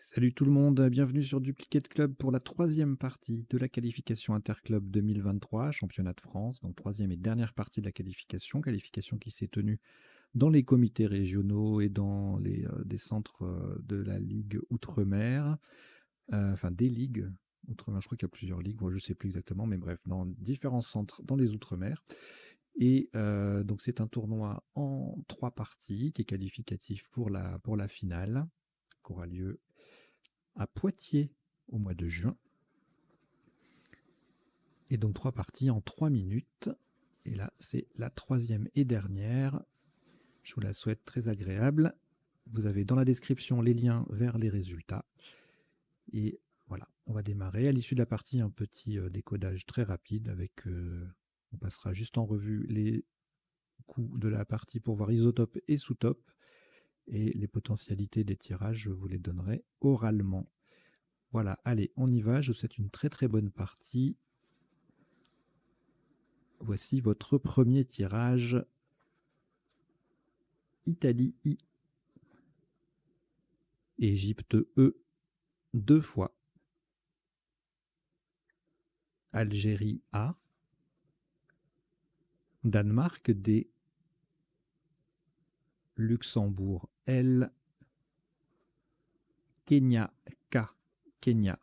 Salut tout le monde, bienvenue sur Duplicate Club pour la troisième partie de la qualification Interclub 2023, championnat de France, donc troisième et dernière partie de la qualification qui s'est tenue dans les comités régionaux et dans les des centres de la Ligue Outre-mer, enfin des ligues Outre-mer, je crois qu'il y a plusieurs ligues, moi je ne sais plus exactement, mais bref, dans différents centres dans les Outre-mer. Et donc c'est un tournoi en 3 parties qui est qualificatif pour la finale, qui aura lieu à Poitiers au mois de juin. Et donc 3 parties en 3 minutes. Et là, c'est la troisième et dernière. Je vous la souhaite très agréable. Vous avez dans la description les liens vers les résultats. Et voilà, on va démarrer. À l'issue de la partie, un petit décodage très rapide avec... on passera juste en revue les coups de la partie pour voir isotope et sous-top. Et les potentialités des tirages, je vous les donnerai oralement. Voilà, allez, on y va. Je vous souhaite une très très bonne partie. Voici votre premier tirage. Italie I. Égypte E. 2 fois. Algérie A. Danemark D. Luxembourg L. Kenya K. Kenya.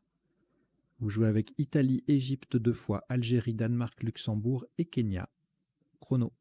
Vous jouez avec Italie, Égypte 2 fois, Algérie, Danemark, Luxembourg et Kenya. Chrono.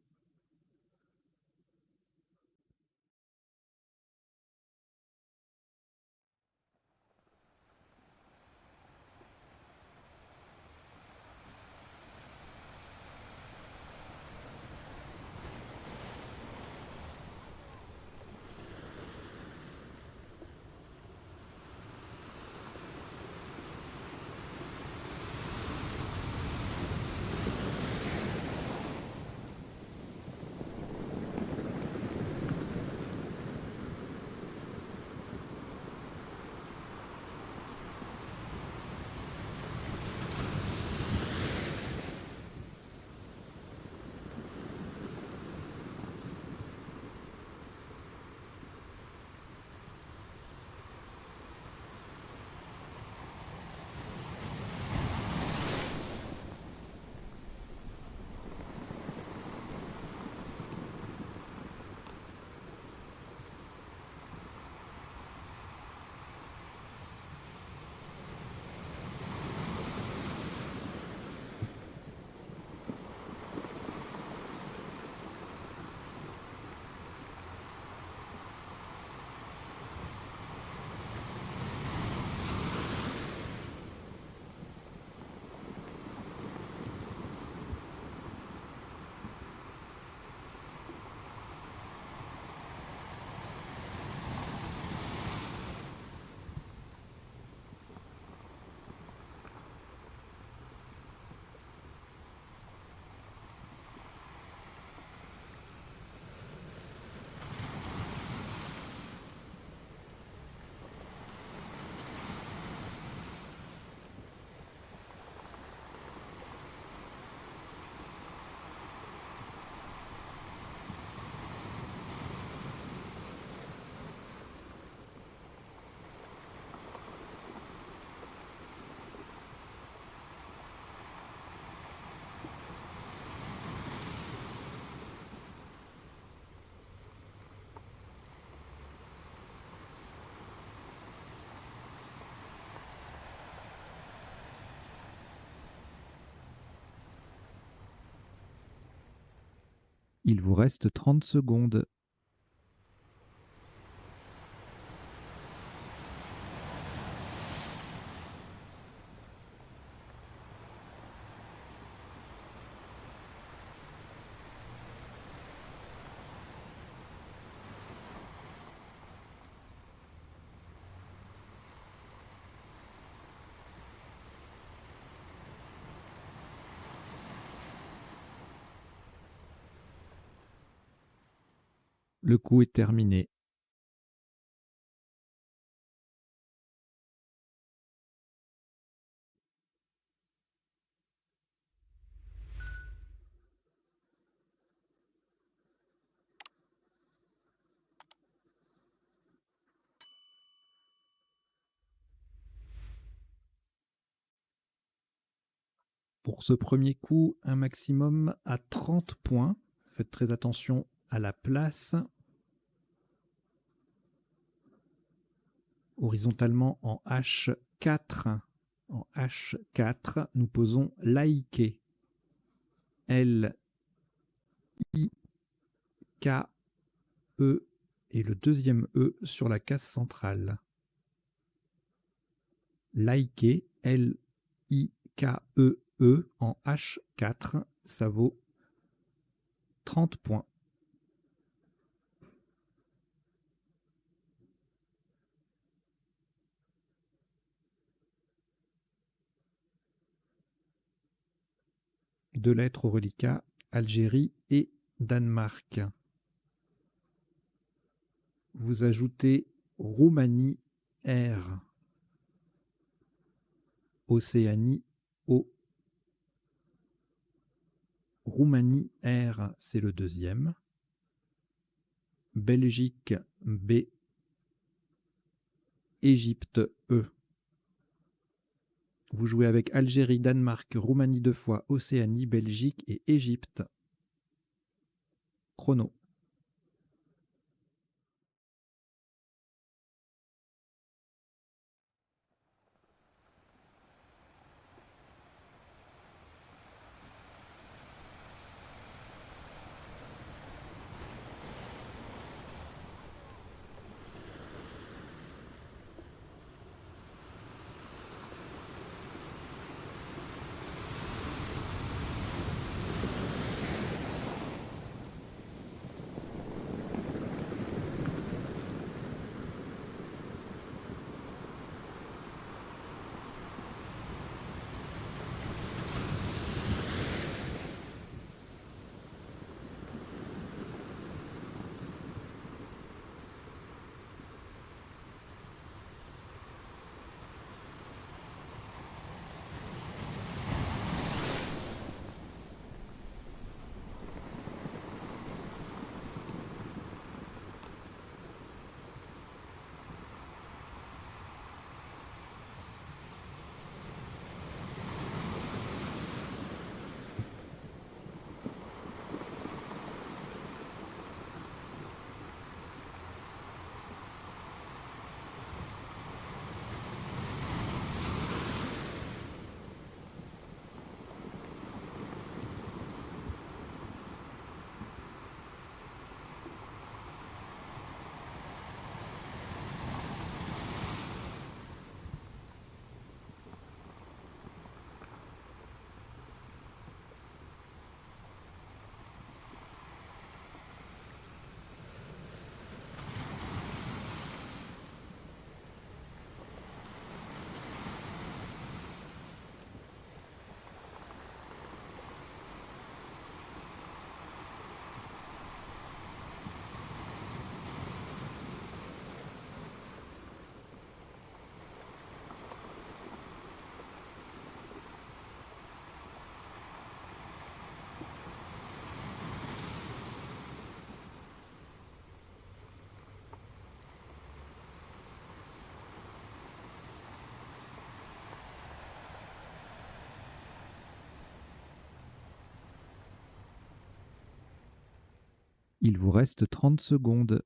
Il vous reste 30 secondes. Le coup est terminé. Pour ce premier coup, un maximum à 30 points. Faites très attention à la place. Horizontalement en H4. En H4, nous posons Laïké. L-I-K-E et le deuxième E sur la case centrale. Laïké, L-I-K-E-E en H4, ça vaut 30 points. Deux lettres au reliquat, Algérie et Danemark. Vous ajoutez Roumanie, R. Océanie, O. Roumanie, R, c'est le deuxième. Belgique, B. Égypte, E. Vous jouez avec Algérie, Danemark, Roumanie 2 fois, Océanie, Belgique et Égypte. Chrono. Il vous reste 30 secondes.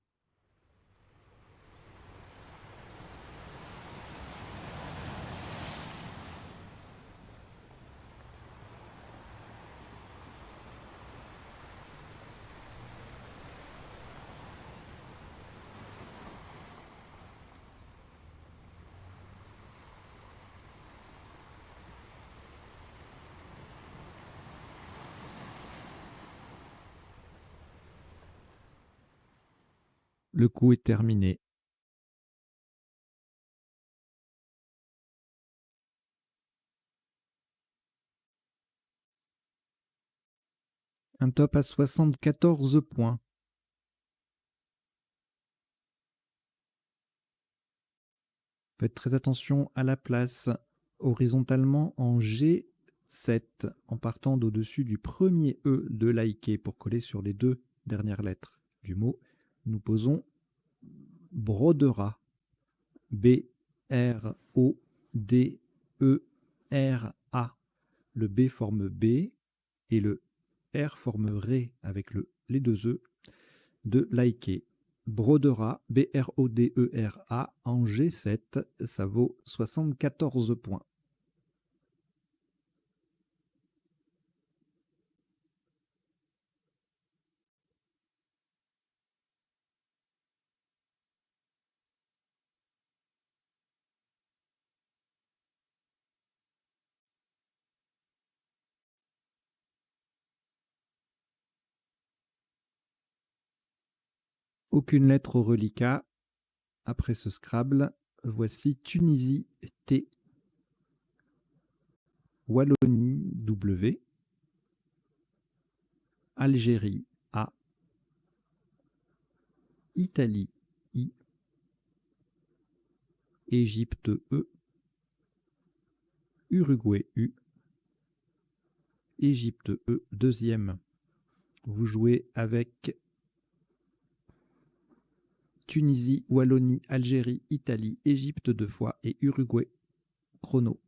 Le coup est terminé. Un top à 74 points. Faites très attention à la place. Horizontalement en G7, en partant d'au-dessus du premier E de Laïké pour coller sur les deux dernières lettres du mot, nous posons Brodera. B-R-O-D-E-R-A. le B forme B et le R forme Ré avec les deux E de liker. Brodera, B-R-O-D-E-R-A, en G7, ça vaut 74 points. Aucune lettre au reliquat. Après ce Scrabble, voici Tunisie T, Wallonie W, Algérie A, Italie I, Égypte E, Uruguay U, Égypte E, deuxième. Vous jouez avec Tunisie, Wallonie, Algérie, Italie, Égypte deux fois et Uruguay. Chrono.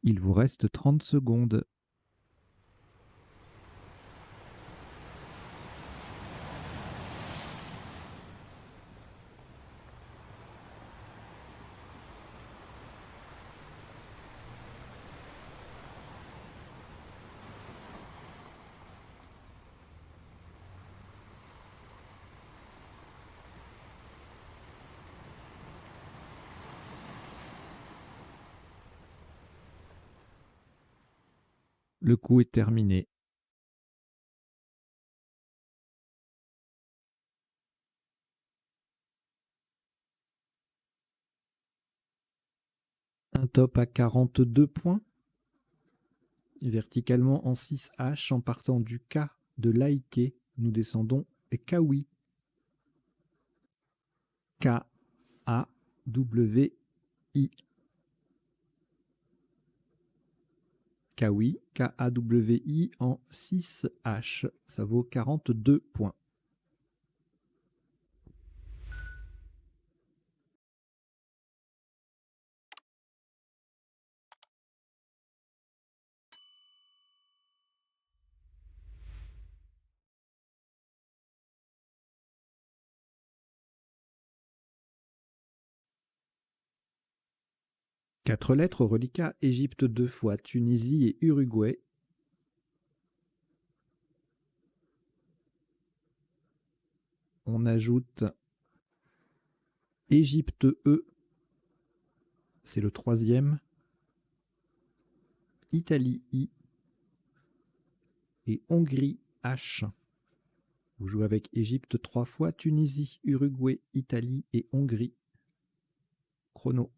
Il vous reste 30 secondes. Le coup est terminé. Un top à 42 points. Verticalement en 6H en partant du K de liker. Nous descendons Kawi. K-A-W-I. Kawi, K-A-W-I en 6H. Ça vaut 42 points. 4 lettres, reliquat, Égypte 2 fois, Tunisie et Uruguay. On ajoute Égypte E, c'est le 3e, Italie I et Hongrie H. Vous jouez avec Égypte 3 fois, Tunisie, Uruguay, Italie et Hongrie. Chrono.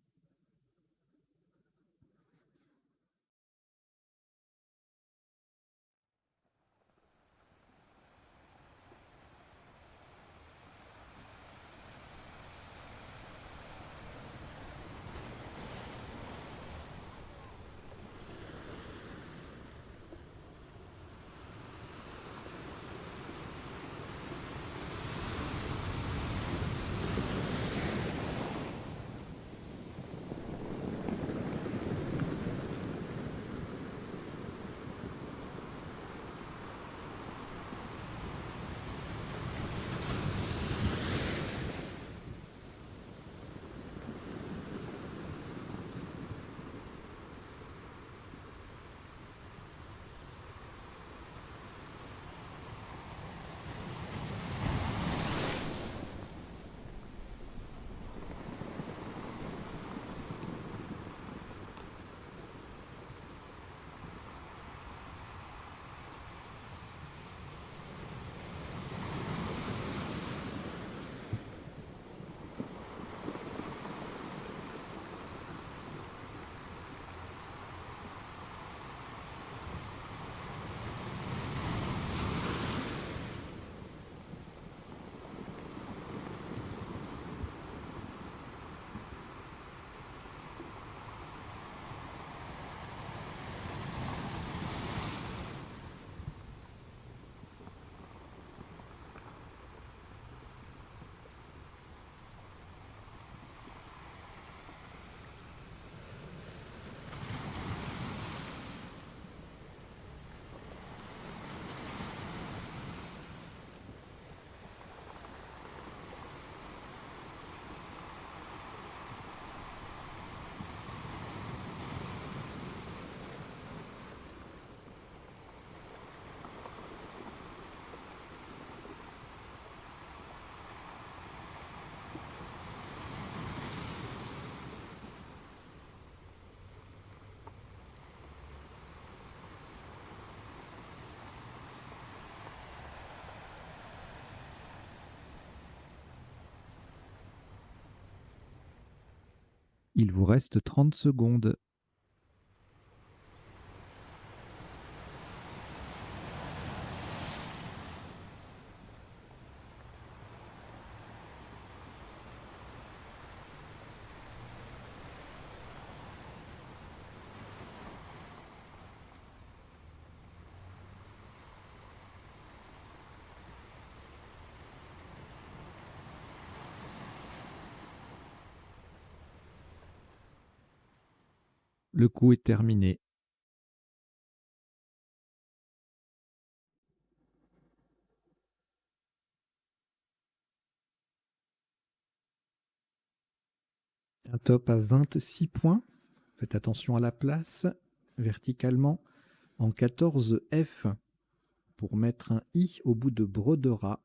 Il vous reste 30 secondes. Le coup est terminé. Un top à 26 points. Faites attention à la place. Verticalement, en 14 F, pour mettre un I au bout de Brodera.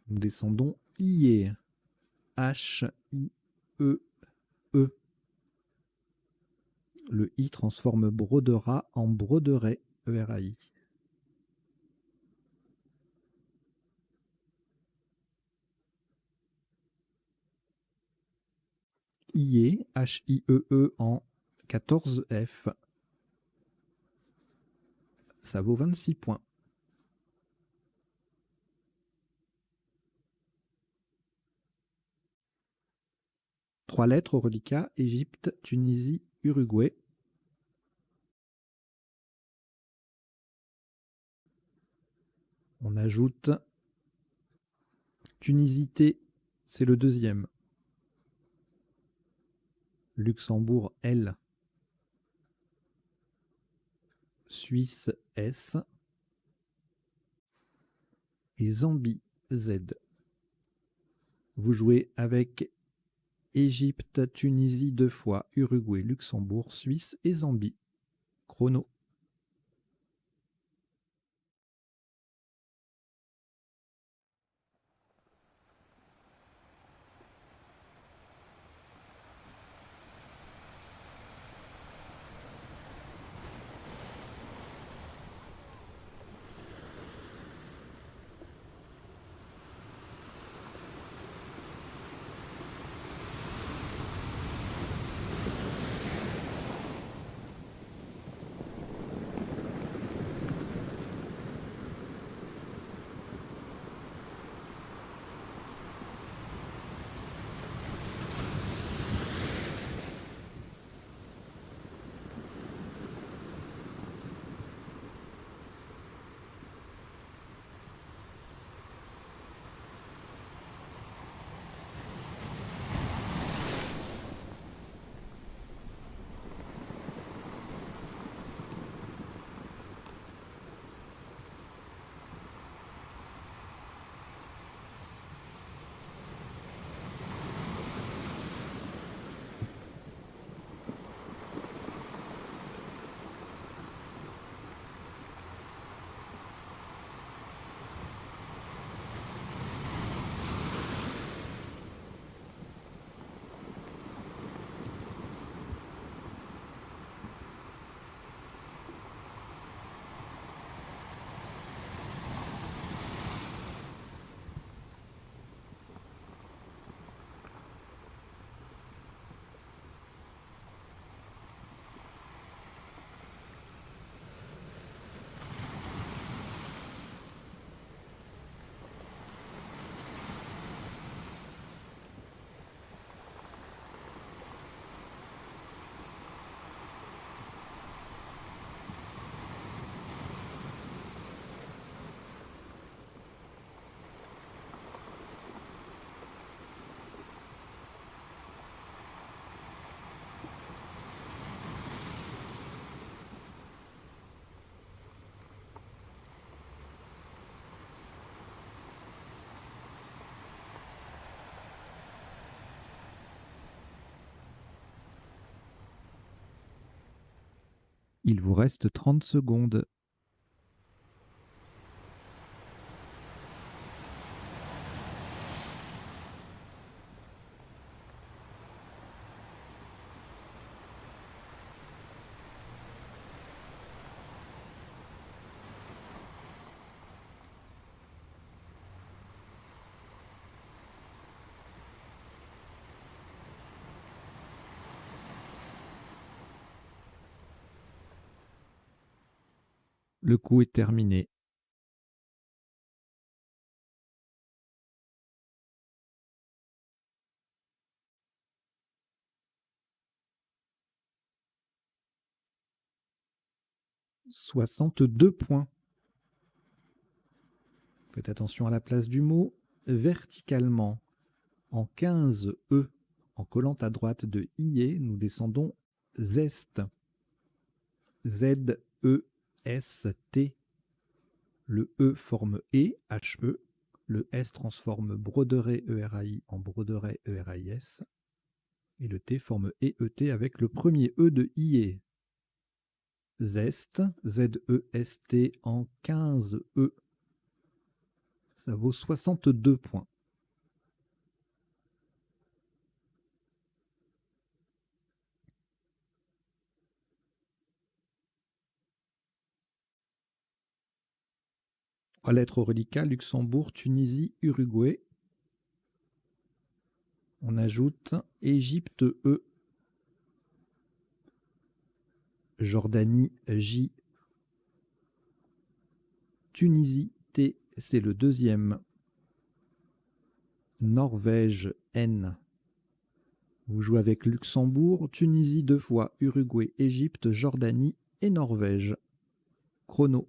Nous descendons IE. H-I-E-E. Le I transforme Brodera en Broderet. E-R-A-I. IE, H-I-E-E en 14 F. Ça vaut 26 points. Trois lettres au reliquat, Égypte, Tunisie, Uruguay. On ajoute Tunisie T, c'est le 2e. Luxembourg L. Suisse S. Et Zambie Z. Vous jouez avec Égypte, Tunisie 2 fois, Uruguay, Luxembourg, Suisse et Zambie. Chrono. Il vous reste 30 secondes. Le coup est terminé. « 62 points. Faites attention à la place du mot. Verticalement, en 15 E, en collant à droite de IE, nous descendons Zest. Z-E-S-T. Le E forme E, H-E. Le S transforme broderie E-R-A-I en broderie E-R-A-I-S. Et le T forme E-E-T avec le premier E de IE. Zest, Z-E-S-T en 15 E. Ça vaut 62 points. Trois lettres au reliquat, Luxembourg, Tunisie, Uruguay. On ajoute Égypte E, Jordanie J, Tunisie T, c'est le deuxième. Norvège N. Vous jouez avec Luxembourg, Tunisie 2 fois, Uruguay, Égypte, Jordanie et Norvège. Chrono.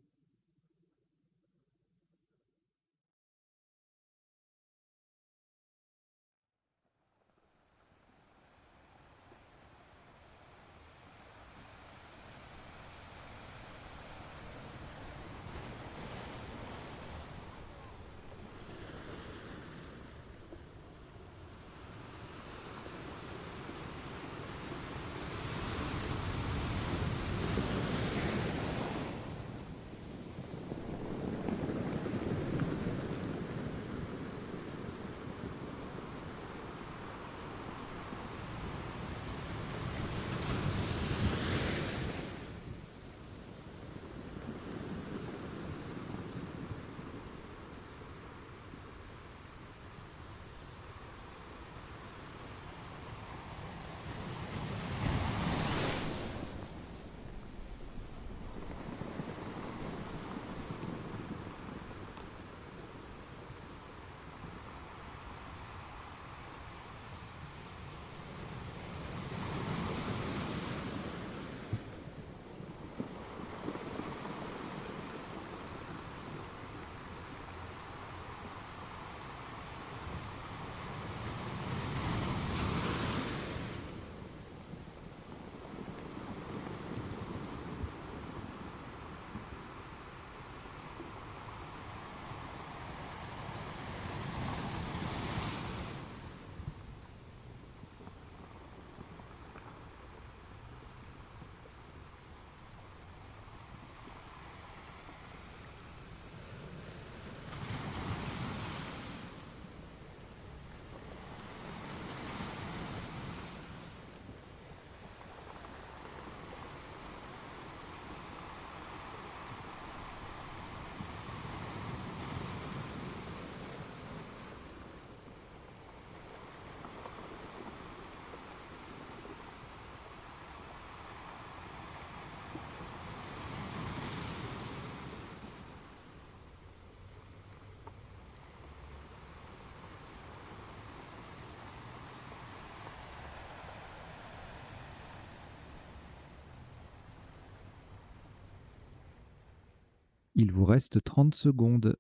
Il vous reste 30 secondes.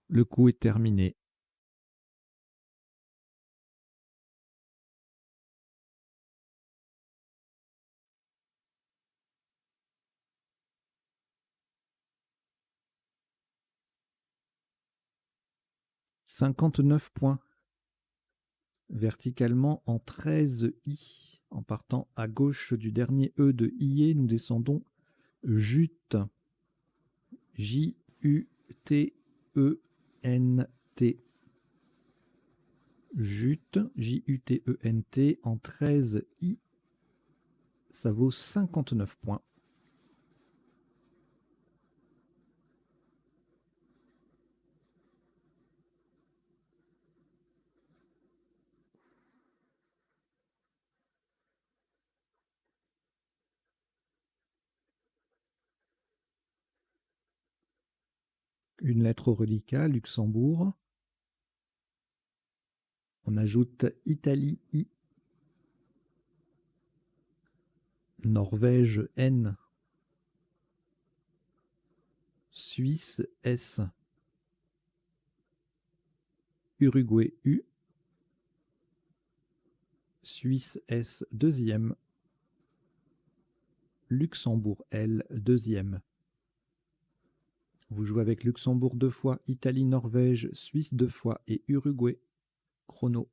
Le coup est terminé. « 59 points. Verticalement en 13 I. En partant à gauche du dernier E de IE, nous descendons jute. J-U-T-E-N-T. Jute, J-U-T-E-N-T, en 13 I. Ça vaut 59 points. Une lettre au reliquat, Luxembourg. On ajoute Italie I. Norvège N. Suisse S. Uruguay U. Suisse S deuxième. Luxembourg L deuxième. Vous jouez avec Luxembourg 2 fois, Italie, Norvège, Suisse 2 fois et Uruguay. Chrono.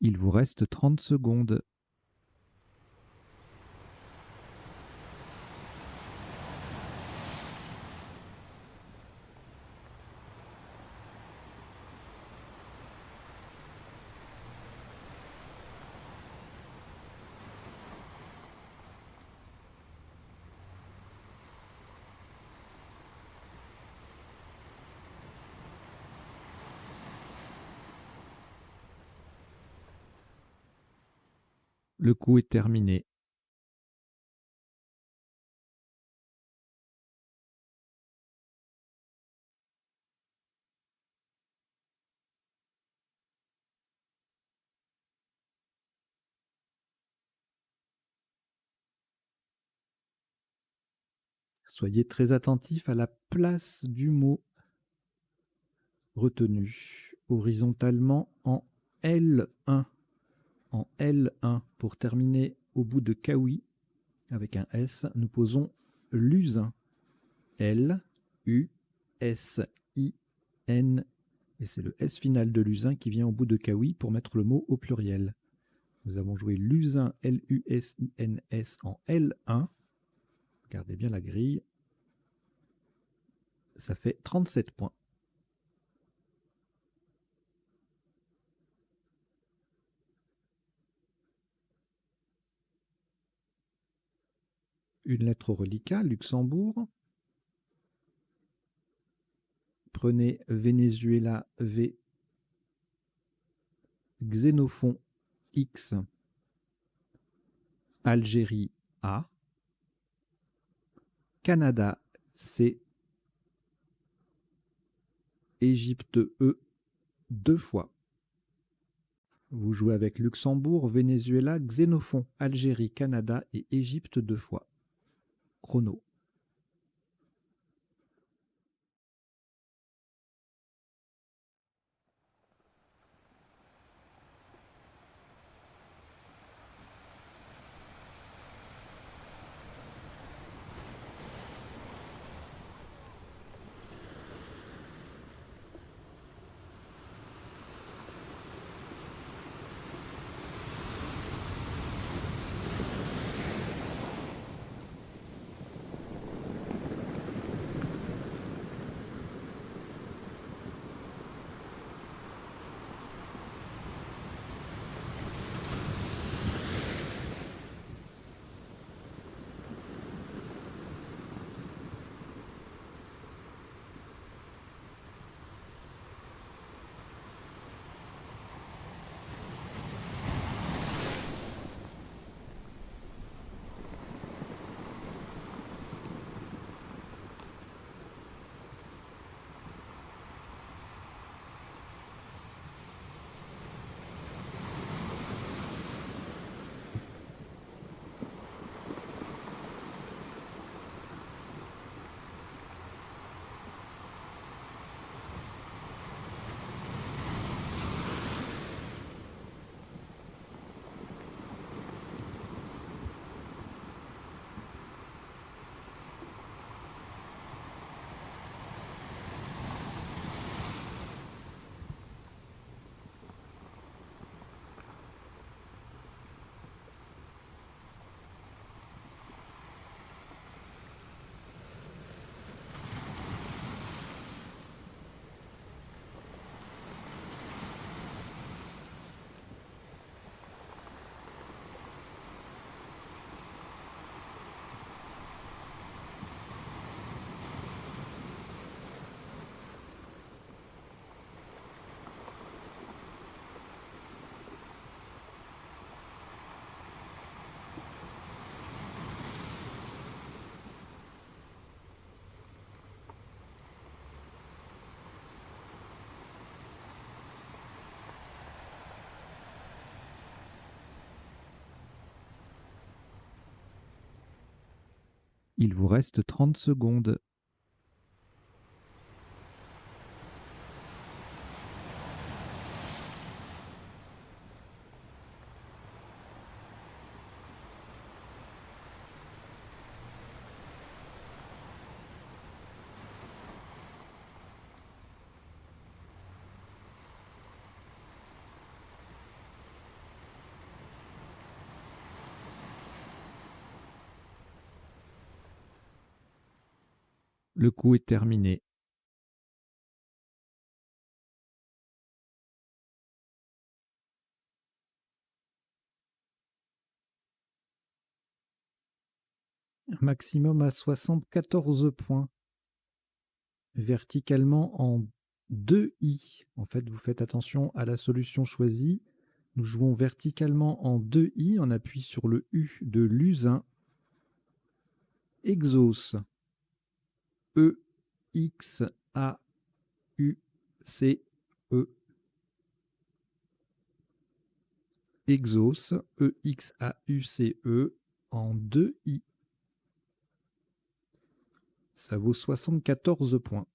Il vous reste 30 secondes. Le coup est terminé. Soyez très attentif à la place du mot retenu. Horizontalement en L1. En L1. Pour terminer au bout de Kawi, avec un S, nous posons lusin. L, U, S, I, N. Et c'est le S final de lusin qui vient au bout de Kawi pour mettre le mot au pluriel. Nous avons joué lusin, L-U-S-I-N-S en L1. Regardez bien la grille. Ça fait 37 points. Une lettre au reliquat, Luxembourg. Prenez Venezuela, V. Xénophon, X. Algérie, A. Canada, C. Égypte, E. 2 fois. Vous jouez avec Luxembourg, Venezuela, Xénophon, Algérie, Canada et Égypte 2 fois. Chrono. Il vous reste 30 secondes. Le coup est terminé. Maximum à 74 points. Verticalement en 2i. En fait, vous faites attention à la solution choisie. Nous jouons verticalement en 2i, on appuie sur le U de Lusin. Exauce. E-X-A-U-C-E. Exauce. E-X-A-U-C-E en 2i. Ça vaut 74 points.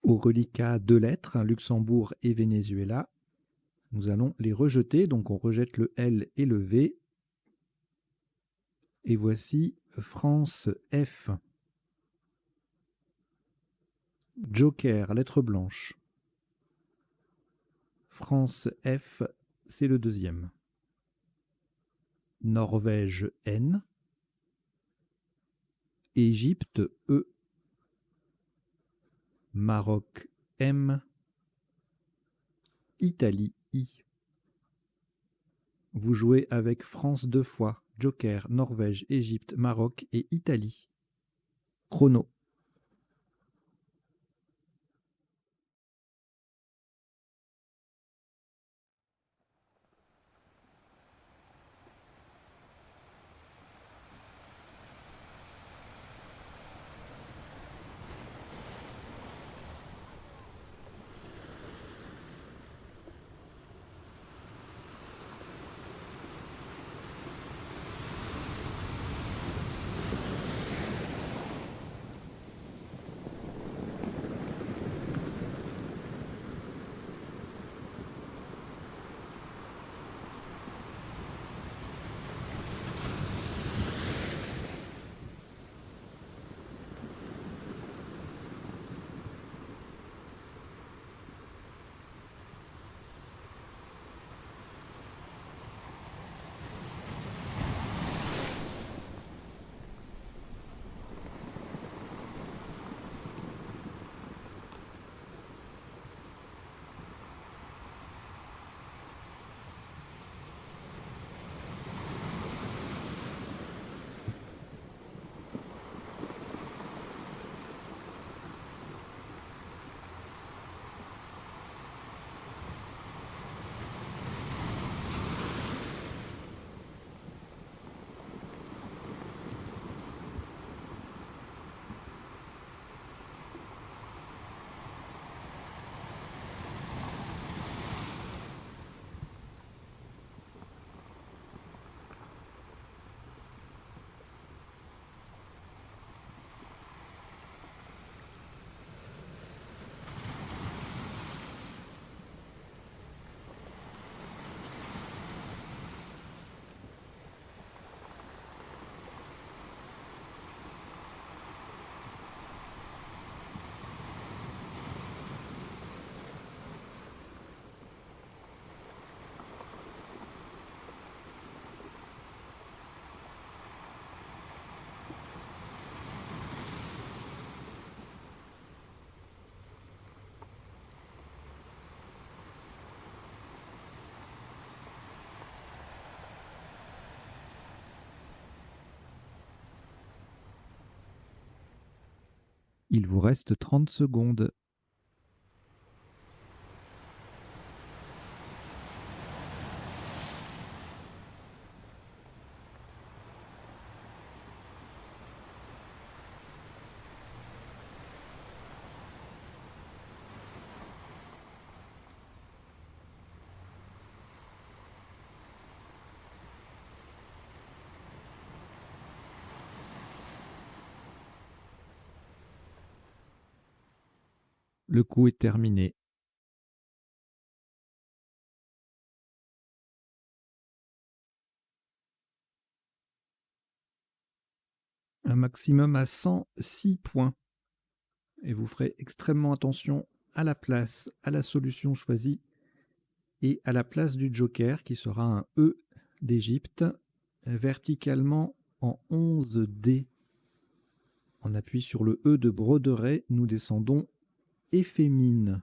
Au reliquat 2 lettres, Luxembourg et Venezuela, nous allons les rejeter. Donc on rejette le L et le V. Et voici France F. Joker, lettre blanche. France F, c'est le deuxième. Norvège N. Égypte E. Maroc M. Italie I. Vous jouez avec France 2 fois. Joker, Norvège, Égypte, Maroc et Italie. Chrono. Il vous reste 30 secondes. Le coup est terminé. Un maximum à 106 points. Et vous ferez extrêmement attention à la place, à la solution choisie et à la place du joker qui sera un E d'Égypte verticalement en 11D. On appuie sur le E de Broderet, nous descendons Éphémine.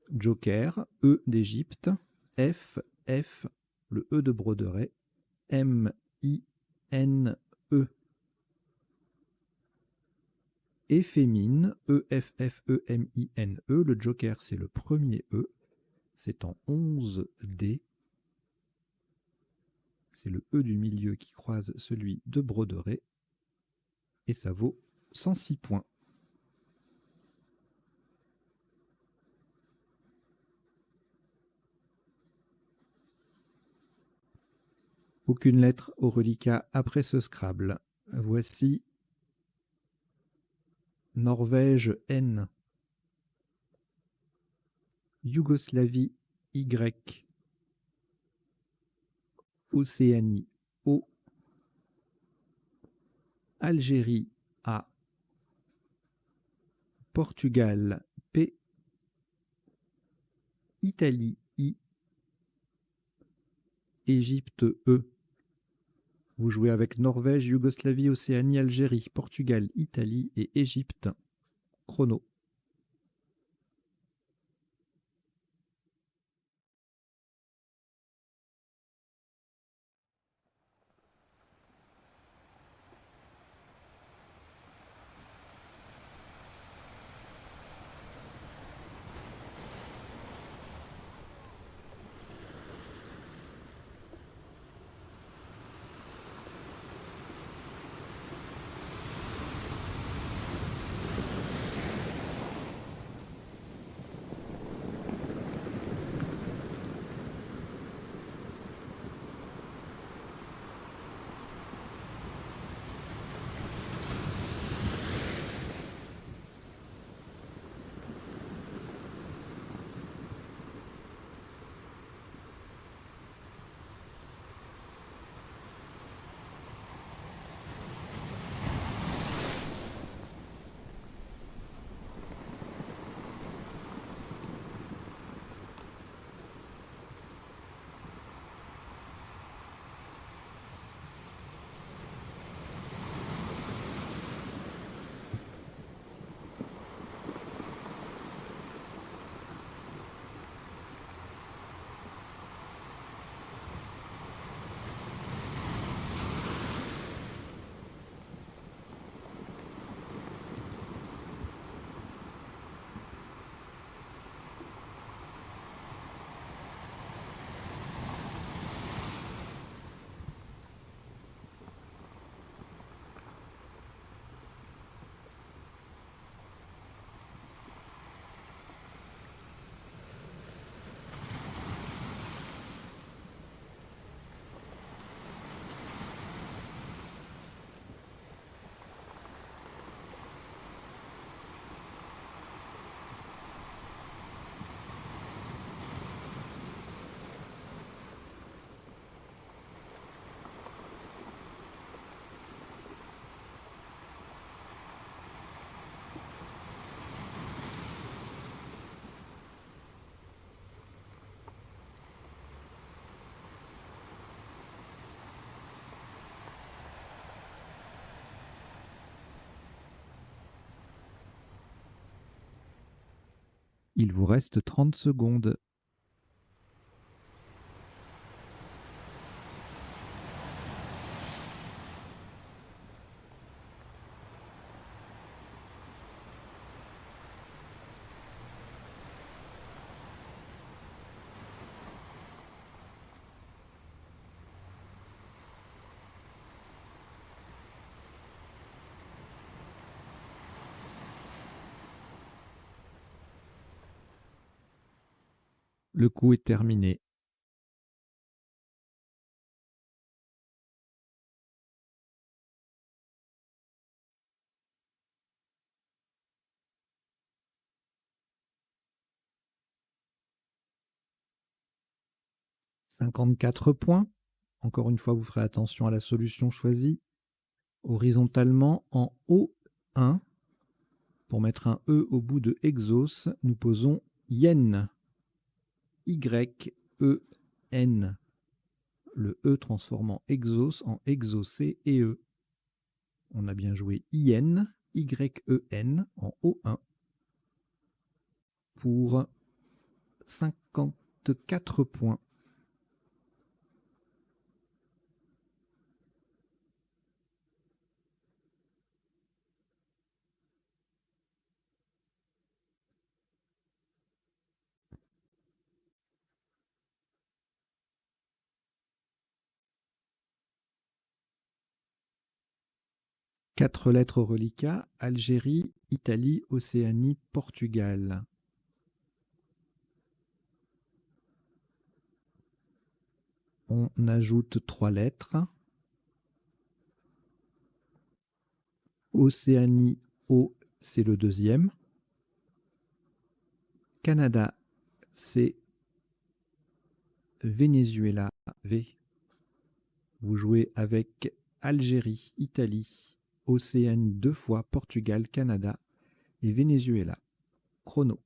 Joker, E d'Égypte, F, F, le E de Broderet, M, E-F-F-E-M-I-N-E. Effémine, E-F-F-E-M-I-N-E. Le joker, c'est le premier E. C'est en 11D. C'est le E du milieu qui croise celui de Broderé. Et ça vaut 106 points. Aucune lettre au reliquat après ce Scrabble. Voici Norvège N. Yougoslavie Y. Océanie O. Algérie A. Portugal P. Italie I. Égypte E. Vous jouez avec Norvège, Yougoslavie, Océanie, Algérie, Portugal, Italie et Égypte. Chrono. Il vous reste 30 secondes. Le coup est terminé. « 54 points. Encore une fois, vous ferez attention à la solution choisie. Horizontalement, en O1, pour mettre un E au bout de Exos, nous posons Yen. Y-E-N. Le E transformant Exos en exaucé et E. On a bien joué IN, Y-E-N en O1 pour 54 points. 4 lettres au reliquat, Algérie, Italie, Océanie, Portugal. On ajoute 3 lettres. Océanie, O, c'est le deuxième. Canada, c'est Venezuela, V. Vous jouez avec Algérie, Italie, Océanie 2 fois, Portugal, Canada et Venezuela. Chrono.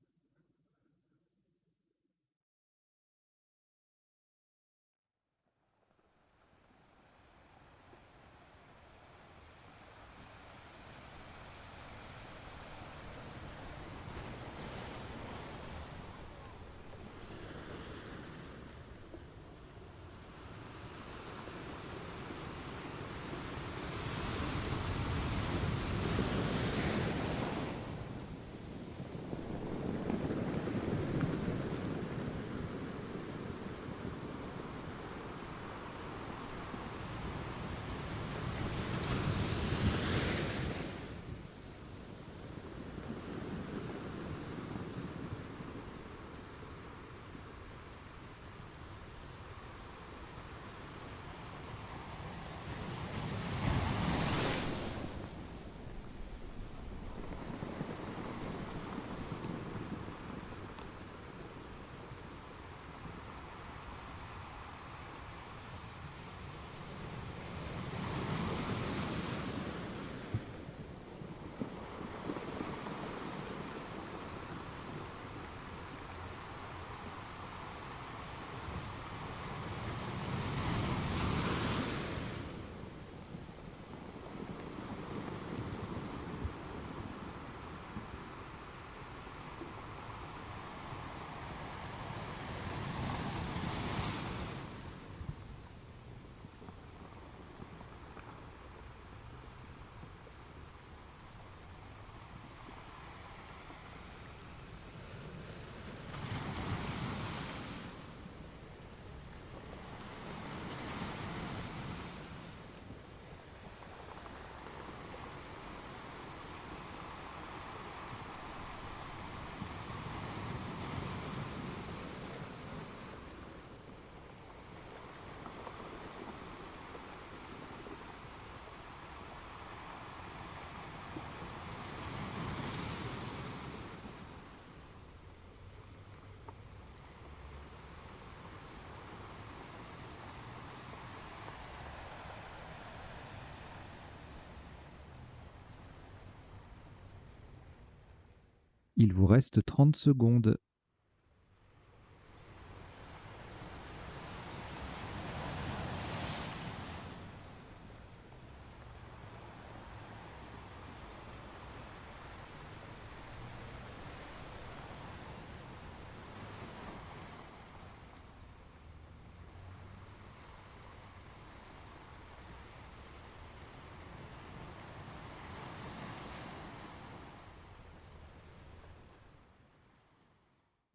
Il vous reste 30 secondes.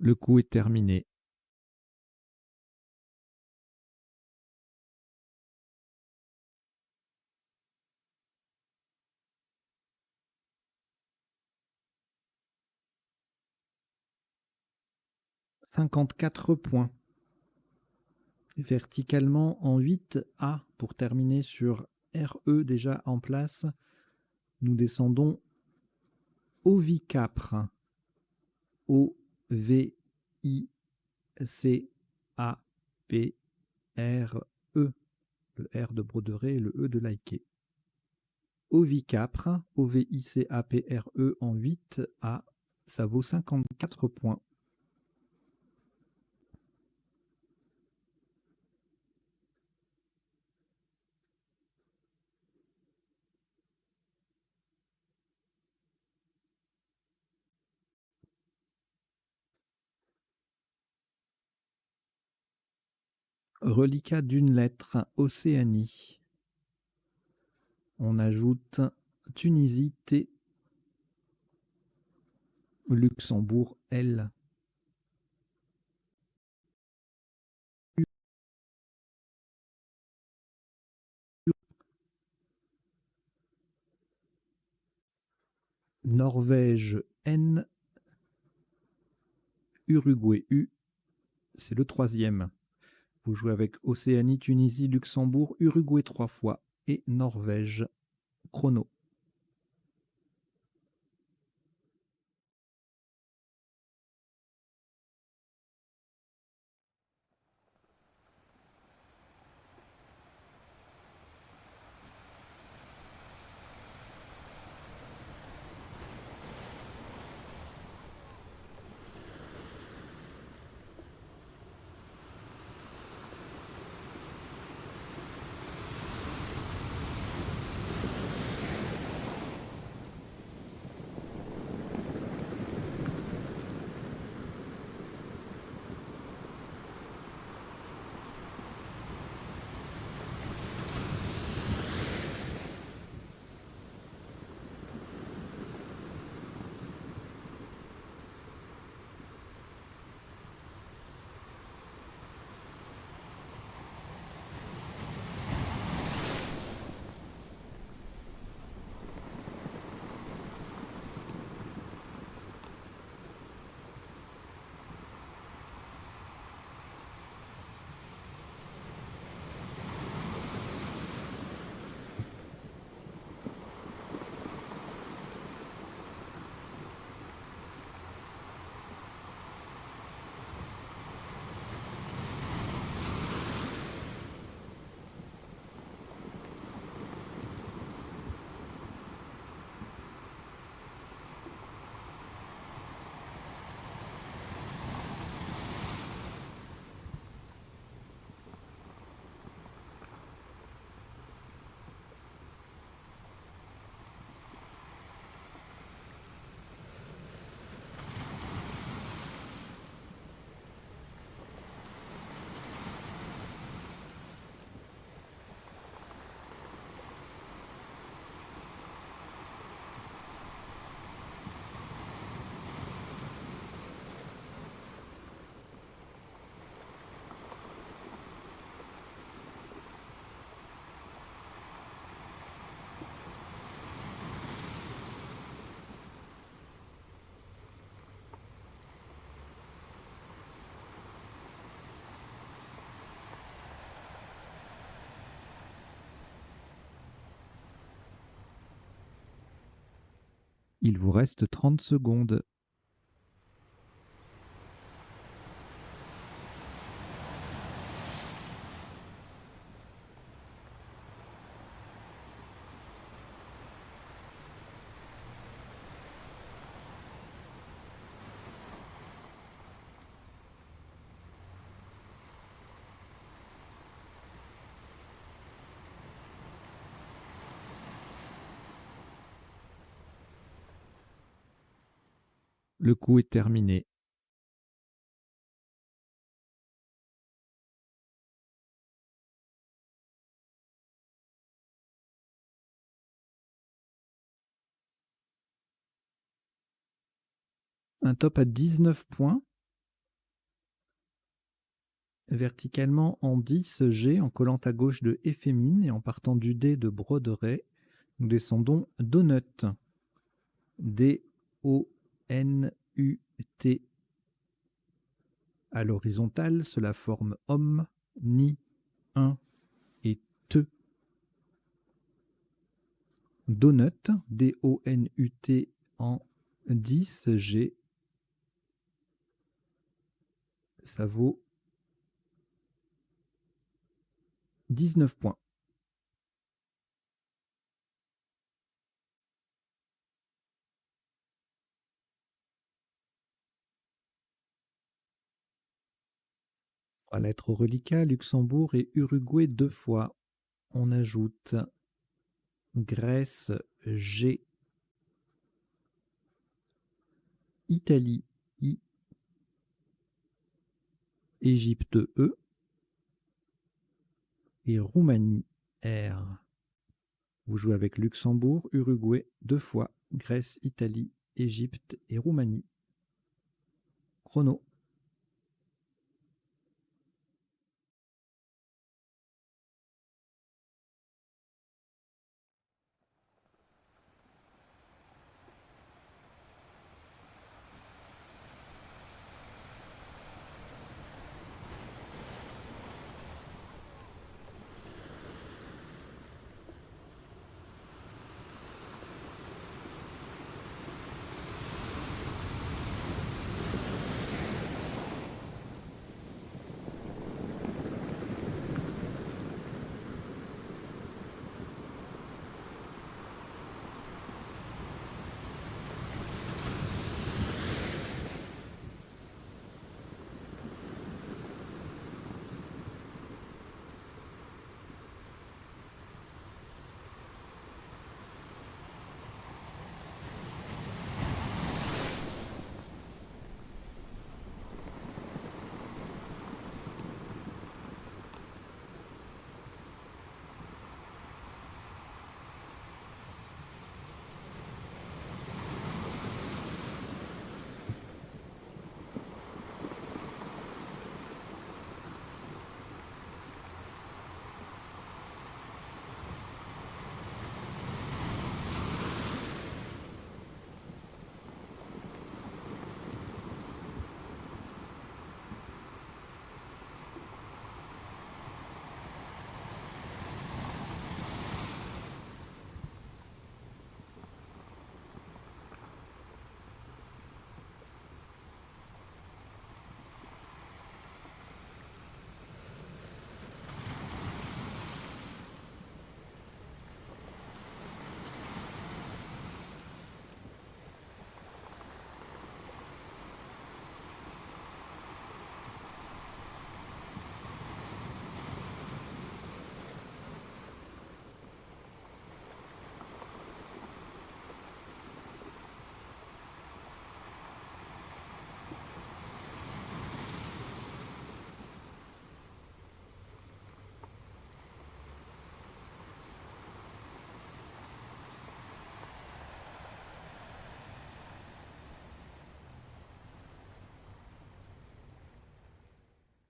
Le coup est terminé. « 54 points. Verticalement en 8A pour terminer sur RE déjà en place. Nous descendons Ovicapre. O-V-I-C-A-P-R-E. Le R de broderie et le E de liker. Ovicapre, O-V-I-C-A-P-R-E en 8A. Ça vaut 54 points. Reliquat d'une lettre, Océanie. On ajoute Tunisie, T. Luxembourg, L. Norvège N, Uruguay U, c'est le troisième. Vous jouez avec Océanie, Tunisie, Luxembourg, Uruguay 3 fois et Norvège. Chrono. Il vous reste 30 secondes. Le coup est terminé. Un top à 19 points. Verticalement en 10 G, en collant à gauche de Éphémine et en partant du D de Broderet, nous descendons Donut. D-O-N-U-T. À l'horizontale, cela forme homme, ni, un et te. Donut, D-O-N-U-T en 10 G. Ça vaut 19 points. À l'être au reliquat, Luxembourg et Uruguay 2 fois. On ajoute Grèce G, Italie I, Égypte E et Roumanie R. Vous jouez avec Luxembourg, Uruguay 2 fois, Grèce, Italie, Égypte et Roumanie. Chrono.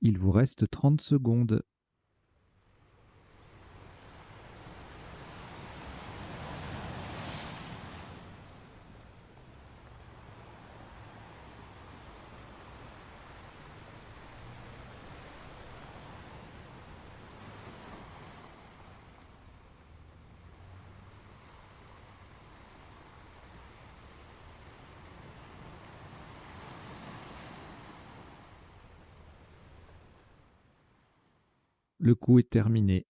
Il vous reste 30 secondes. Le coup est terminé.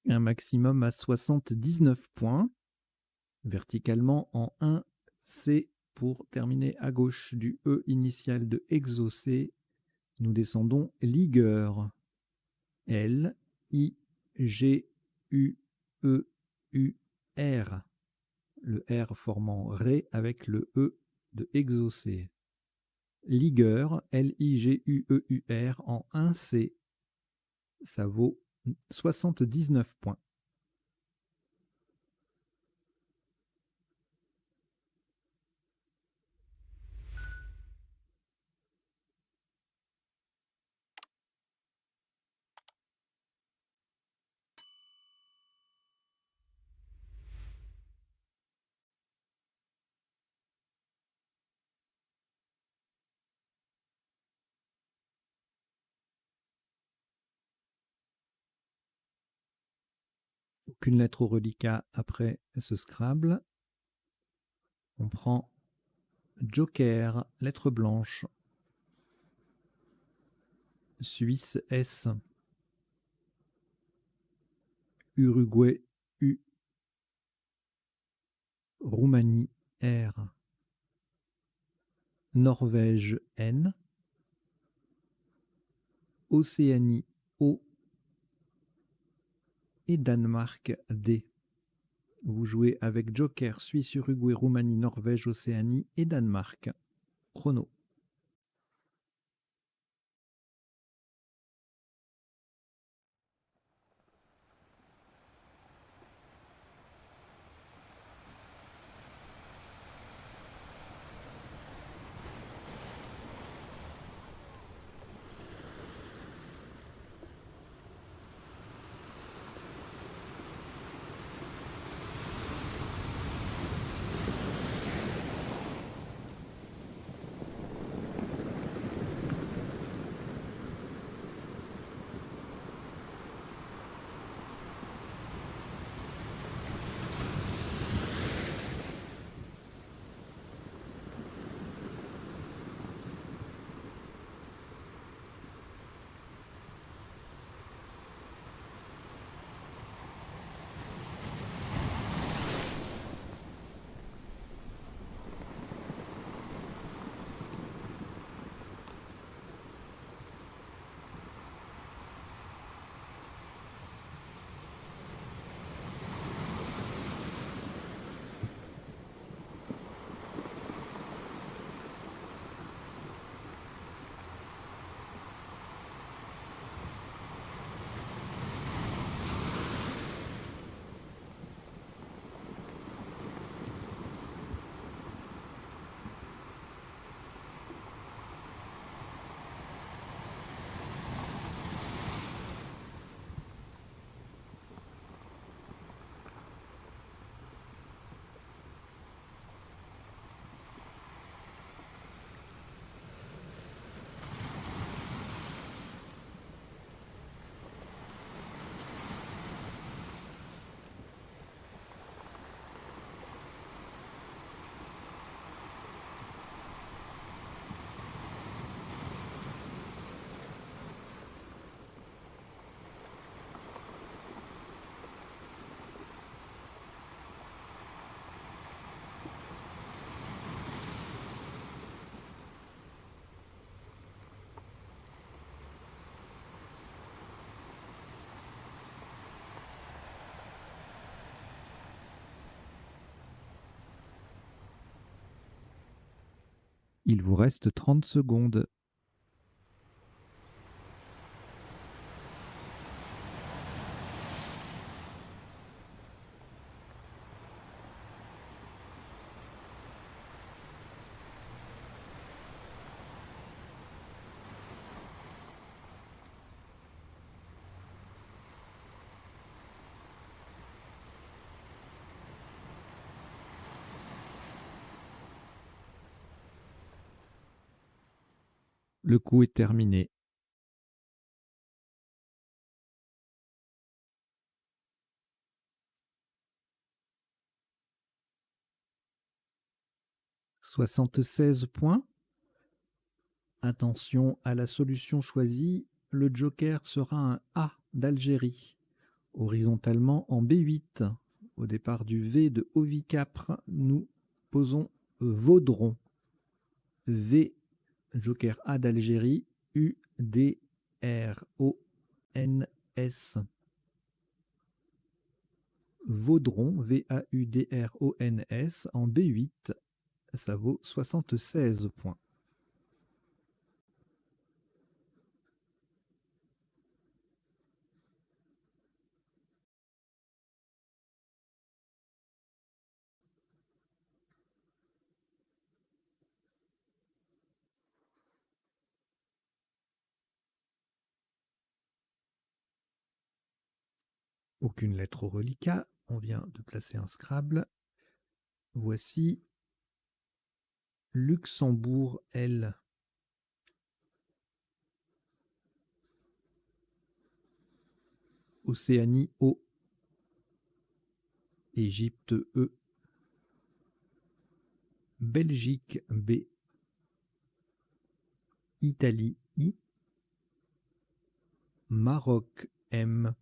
Un maximum à 79 points. Verticalement en 1, C pour terminer à gauche du E initial de exaucé. Nous descendons ligueur. L, I, G, U, E, U, R. Le R formant Ré avec le E de exaucé. Ligueur, L-I-G-U-E-U-R en 1C. Ça vaut 79 points. Aucune lettre au reliquat après ce Scrabble. On prend Joker, lettre blanche. Suisse S. Uruguay U. Roumanie R. Norvège N. Océanie O. Et Danemark D. Vous jouez avec Joker, Suisse, Uruguay, Roumanie, Norvège, Océanie et Danemark. Chrono. Il vous reste 30 secondes. Le coup est terminé. « 76 points. Attention à la solution choisie. Le joker sera un A d'Algérie. Horizontalement en B8. Au départ du V de Ovicapre, nous posons Vaudron. V, joker A d'Algérie, U, D, R, O, N, S. Vaudron, V-A-U-D-R-O-N-S, en B8, ça vaut 76 points. Aucune lettre au reliquat. On vient de placer un Scrabble. Voici Luxembourg, L. Océanie, O. Égypte, E. Belgique, B. Italie, I. Maroc, M.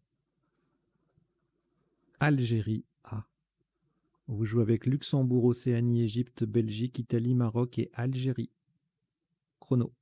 Algérie, A. Vous jouez avec Luxembourg, Océanie, Égypte, Belgique, Italie, Maroc et Algérie. Chrono.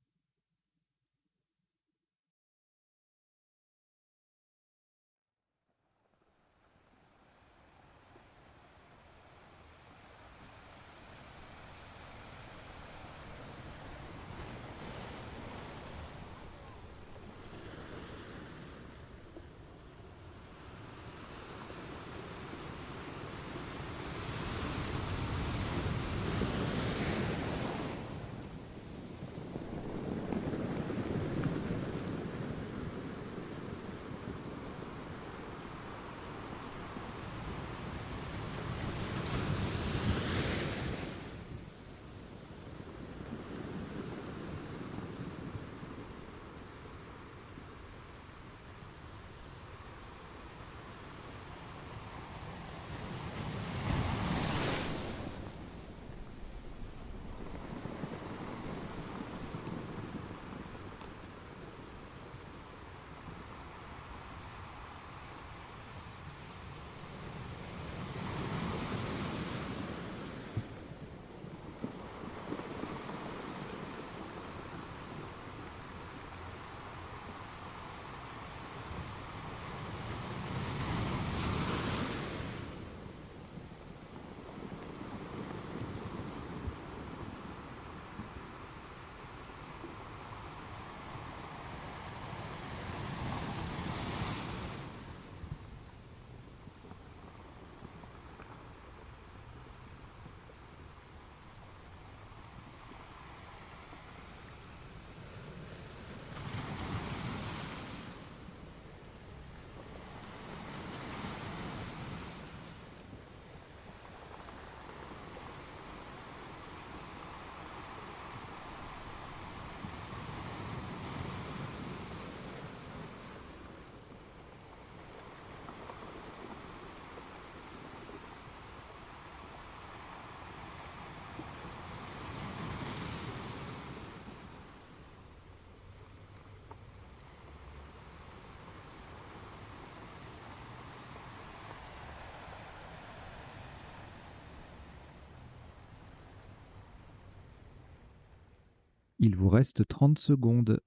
Il vous reste 30 secondes.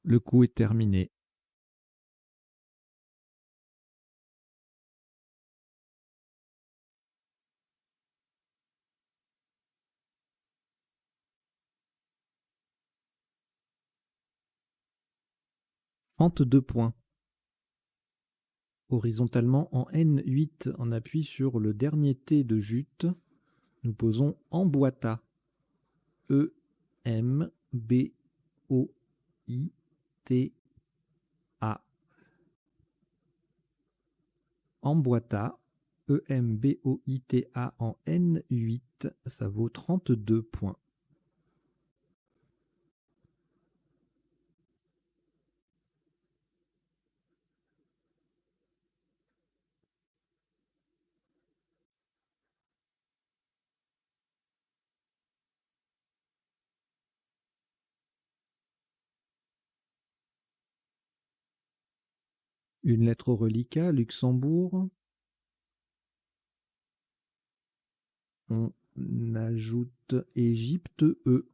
Le coup est terminé. 32 points. Horizontalement en N8, on appuie sur le dernier T de jute. Nous posons emboîta. E-M-B-O-I-T-A. Emboîta. E-M-B-O-I-T-A en N8, ça vaut 32 points. Une lettre au reliquat, Luxembourg. On ajoute Égypte, E.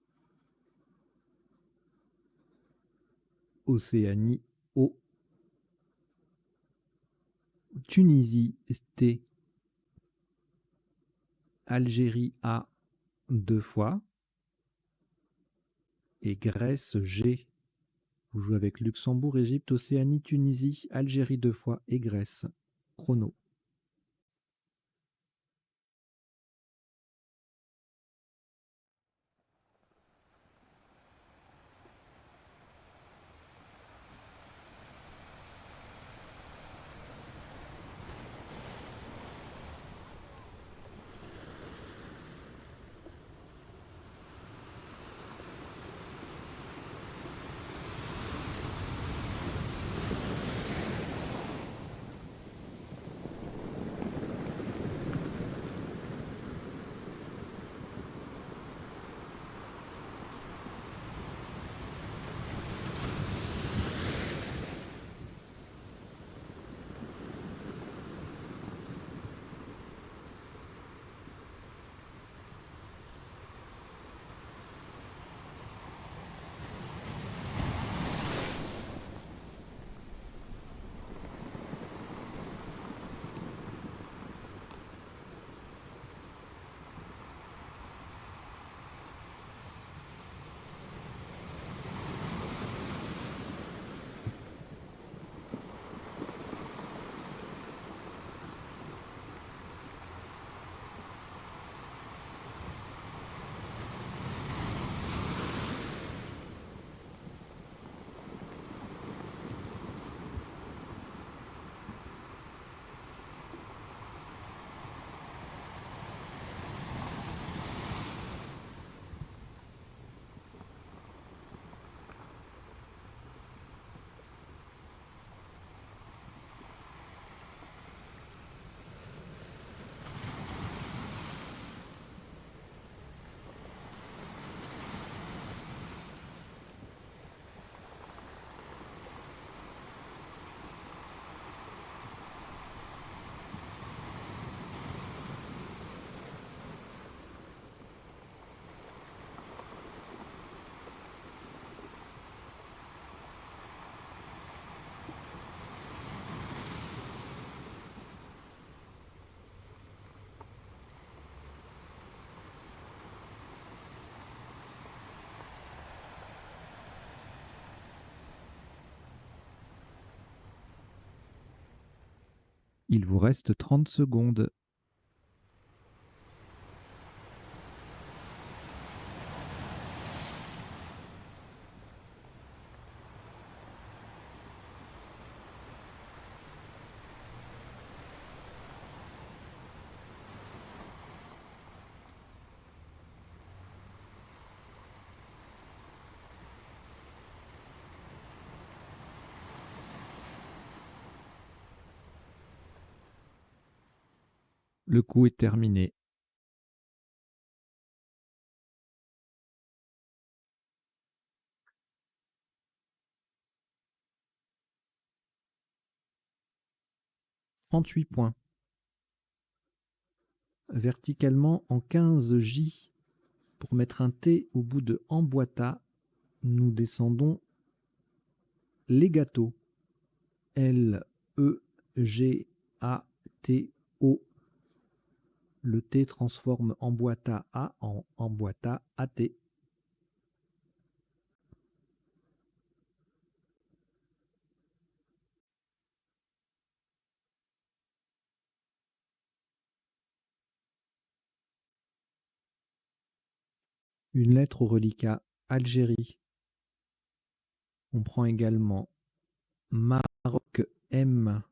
Océanie, O. Tunisie, T. Algérie, A, 2 fois. Et Grèce, G. Vous jouez avec Luxembourg, Égypte, Océanie, Tunisie, Algérie 2 fois et Grèce. Chrono. Il vous reste 30 secondes. Le coup est terminé. « 38 points. Verticalement en 15J, pour mettre un T au bout de emboîta, nous descendons legato. L-E-G-A-T-O. Le T transforme emboîta A en emboîta AT. Une lettre au reliquat Algérie. On prend également Maroc M.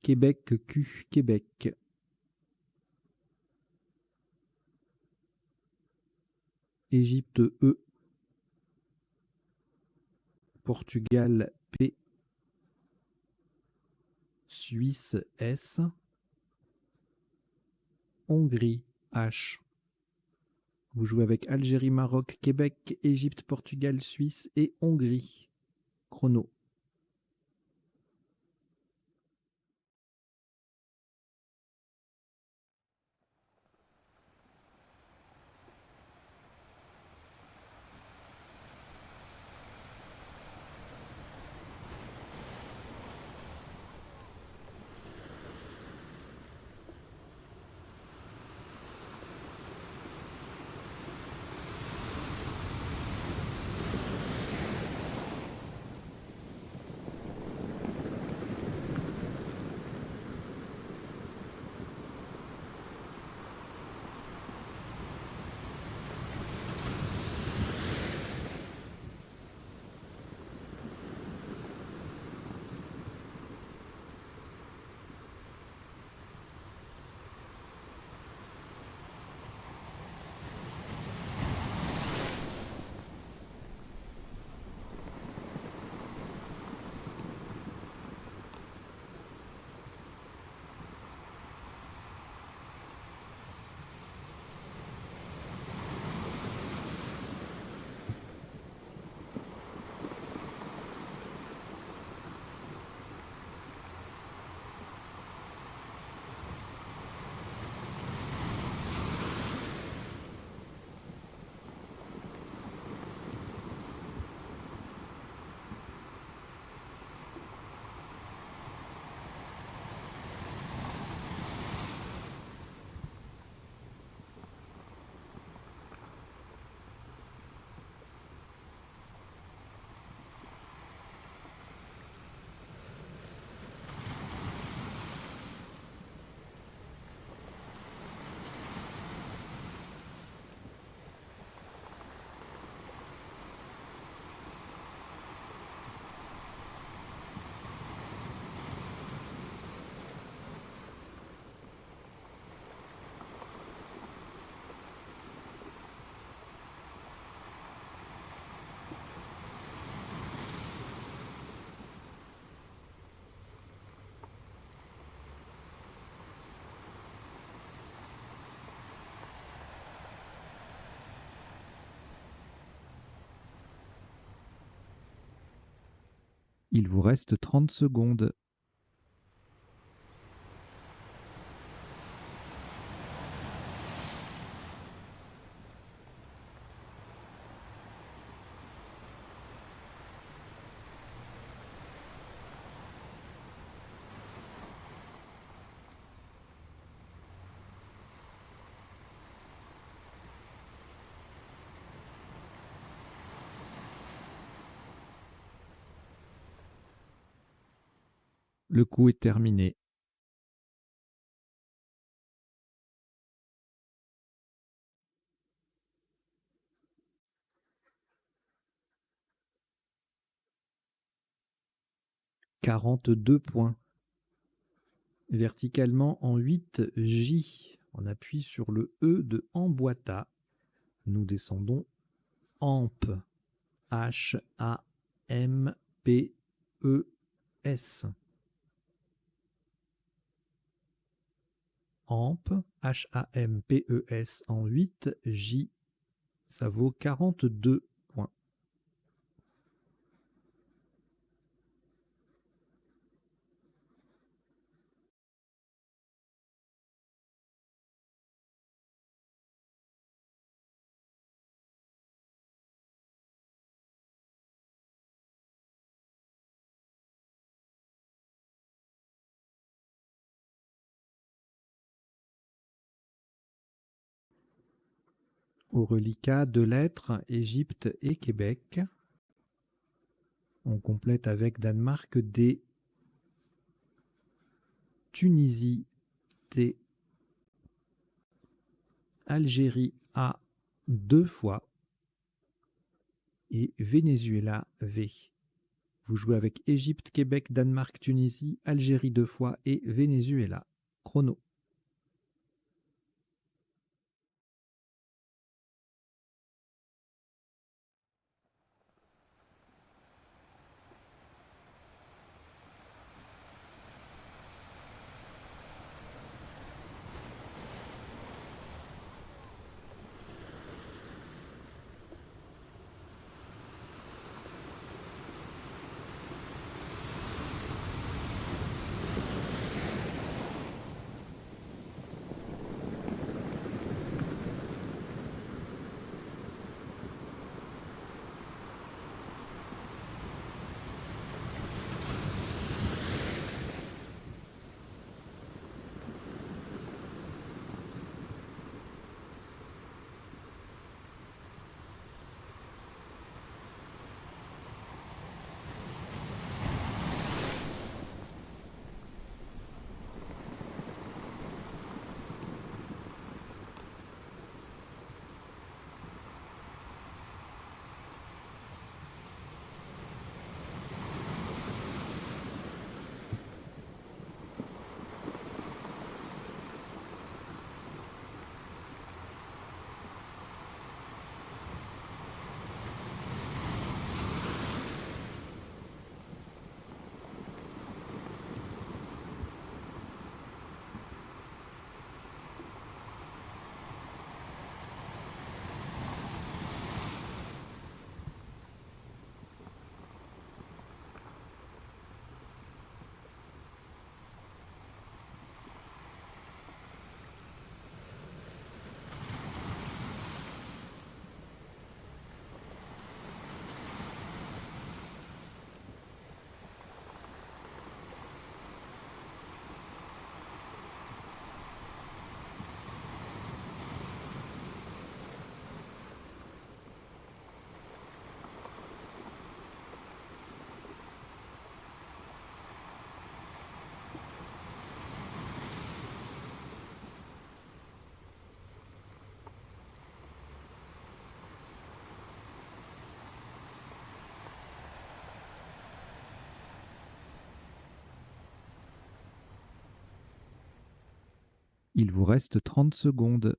Québec Q. Québec. Égypte E. Portugal P. Suisse S. Hongrie H. Vous jouez avec Algérie, Maroc, Québec, Égypte, Portugal, Suisse et Hongrie. Chrono. Il vous reste 30 secondes. Le coup est terminé. « 42 points. Verticalement en 8J. On appuie sur le E de Amboita. Nous descendons Amp. H-A-M-P-E-S. Amp. H-A-M-P-E-S en 8J. Ça vaut 42 points. Au reliquat, 2 lettres, Égypte et Québec. On complète avec Danemark D, Tunisie T, Algérie A 2 fois et Venezuela V. Vous jouez avec Égypte, Québec, Danemark, Tunisie, Algérie 2 fois et Venezuela. Chrono. Il vous reste 30 secondes.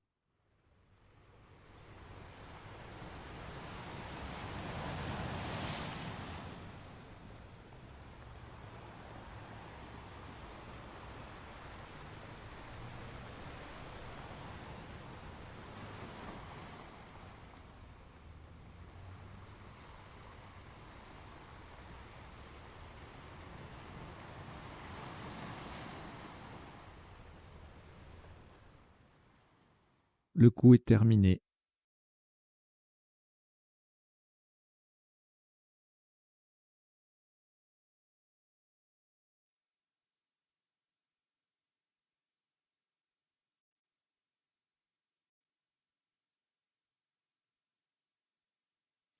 Le coup est terminé.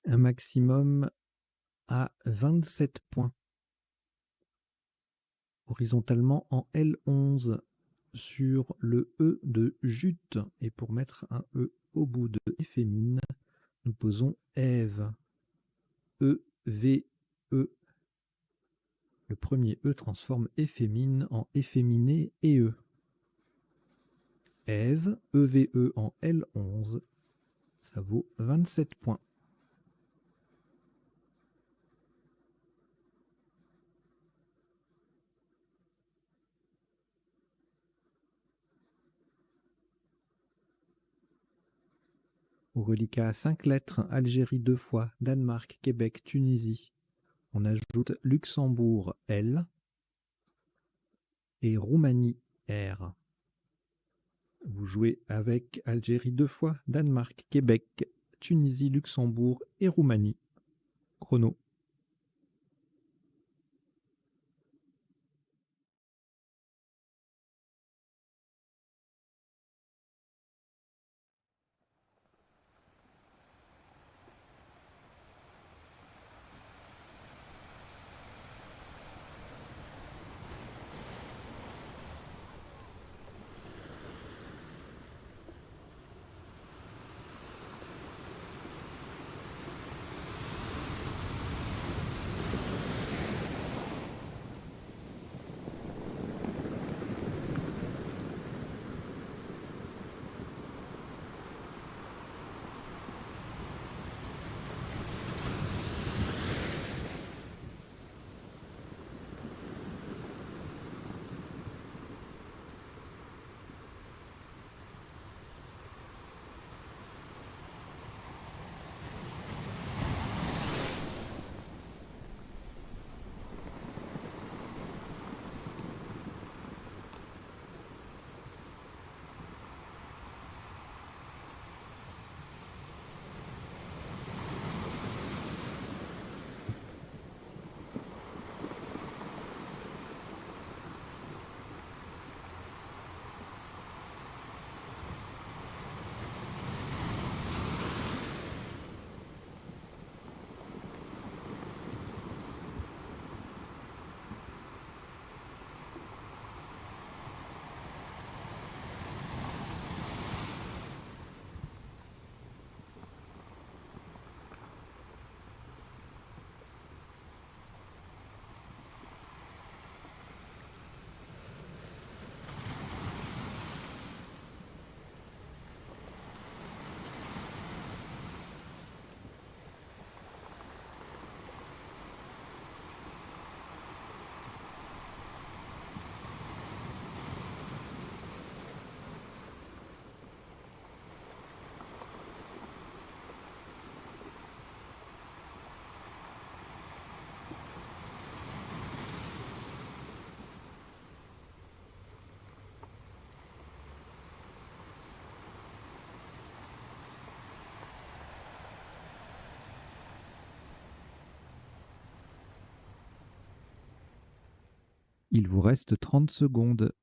Un maximum à 27 points. Horizontalement en L11 sur le E de jute. Et pour mettre un E au bout de féminin, nous posons Ève. E, V, E. Le premier E transforme effémine en efféminé et E. Ève, EVE en L11. Ça vaut 27 points. Au reliquat à 5 lettres, Algérie 2 fois, Danemark, Québec, Tunisie. On ajoute Luxembourg L et Roumanie R. Vous jouez avec Algérie 2 fois, Danemark, Québec, Tunisie, Luxembourg et Roumanie. Chrono. Il vous reste 30 secondes.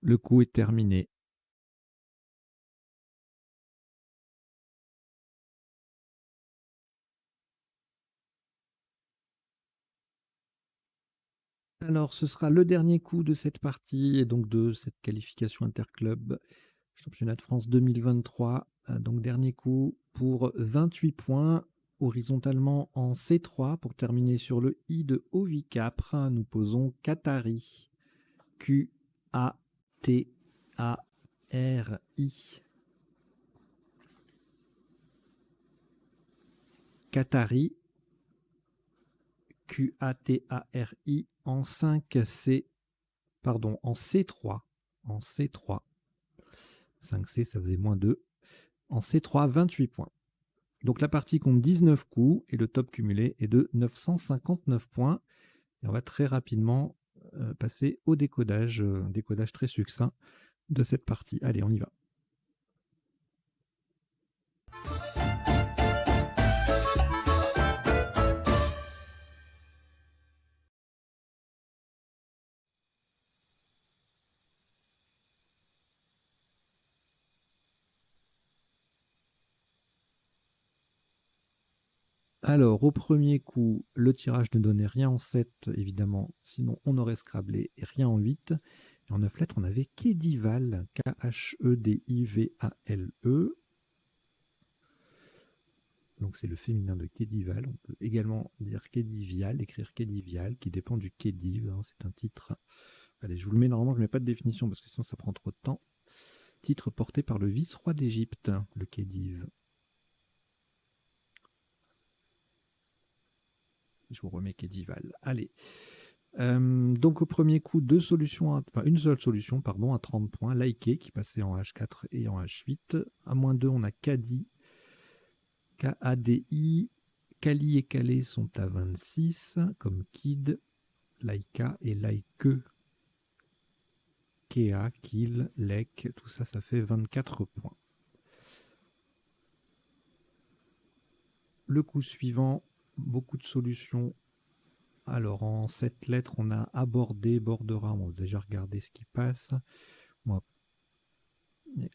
Le coup est terminé. Alors, ce sera le dernier coup de cette partie et donc de cette qualification interclub championnat de France 2023. Donc, dernier coup pour 28 points horizontalement en C3 pour terminer sur le I de Ovi-Capre. Nous posons Qatari. Q-A-T-A-R-I. Qatari. Q-A-T-A-R-I en 5C. Pardon, en C3. En C3. 5C, ça faisait -2. En C3, 28 points. Donc la partie compte 19 coups et le top cumulé est de 959 points. Et on va très rapidement passer au décodage, un décodage très succinct de cette partie. Allez, on y va. Alors, au premier coup, le tirage ne donnait rien en 7, évidemment, sinon on aurait scrablé, et rien en 8. Et en 9 lettres, on avait Khedival, K-H-E-D-I-V-A-L-E. Donc c'est le féminin de Khedival. On peut également dire Khedivial, écrire Khedivial, qui dépend du Khedive. Hein, c'est un titre. Allez, je vous le mets normalement, je ne mets pas de définition parce que sinon ça prend trop de temps. Titre porté par le vice-roi d'Égypte, le Khedive. Je vous remets Khedival. Allez. Donc au premier coup, une seule solution, pardon, à 30 points. Laiké qui passait en H4 et en H8. À -2, on a Kadi. K-A-D-I. Kali et Calais sont à 26, comme Kid, Laika et Laike. Kea, Kill, Lek, tout ça, ça fait 24 points. Le coup suivant, beaucoup de solutions. Alors, en 7 lettres, on a abordé, bordera. On va déjà regarder ce qui passe. Moi,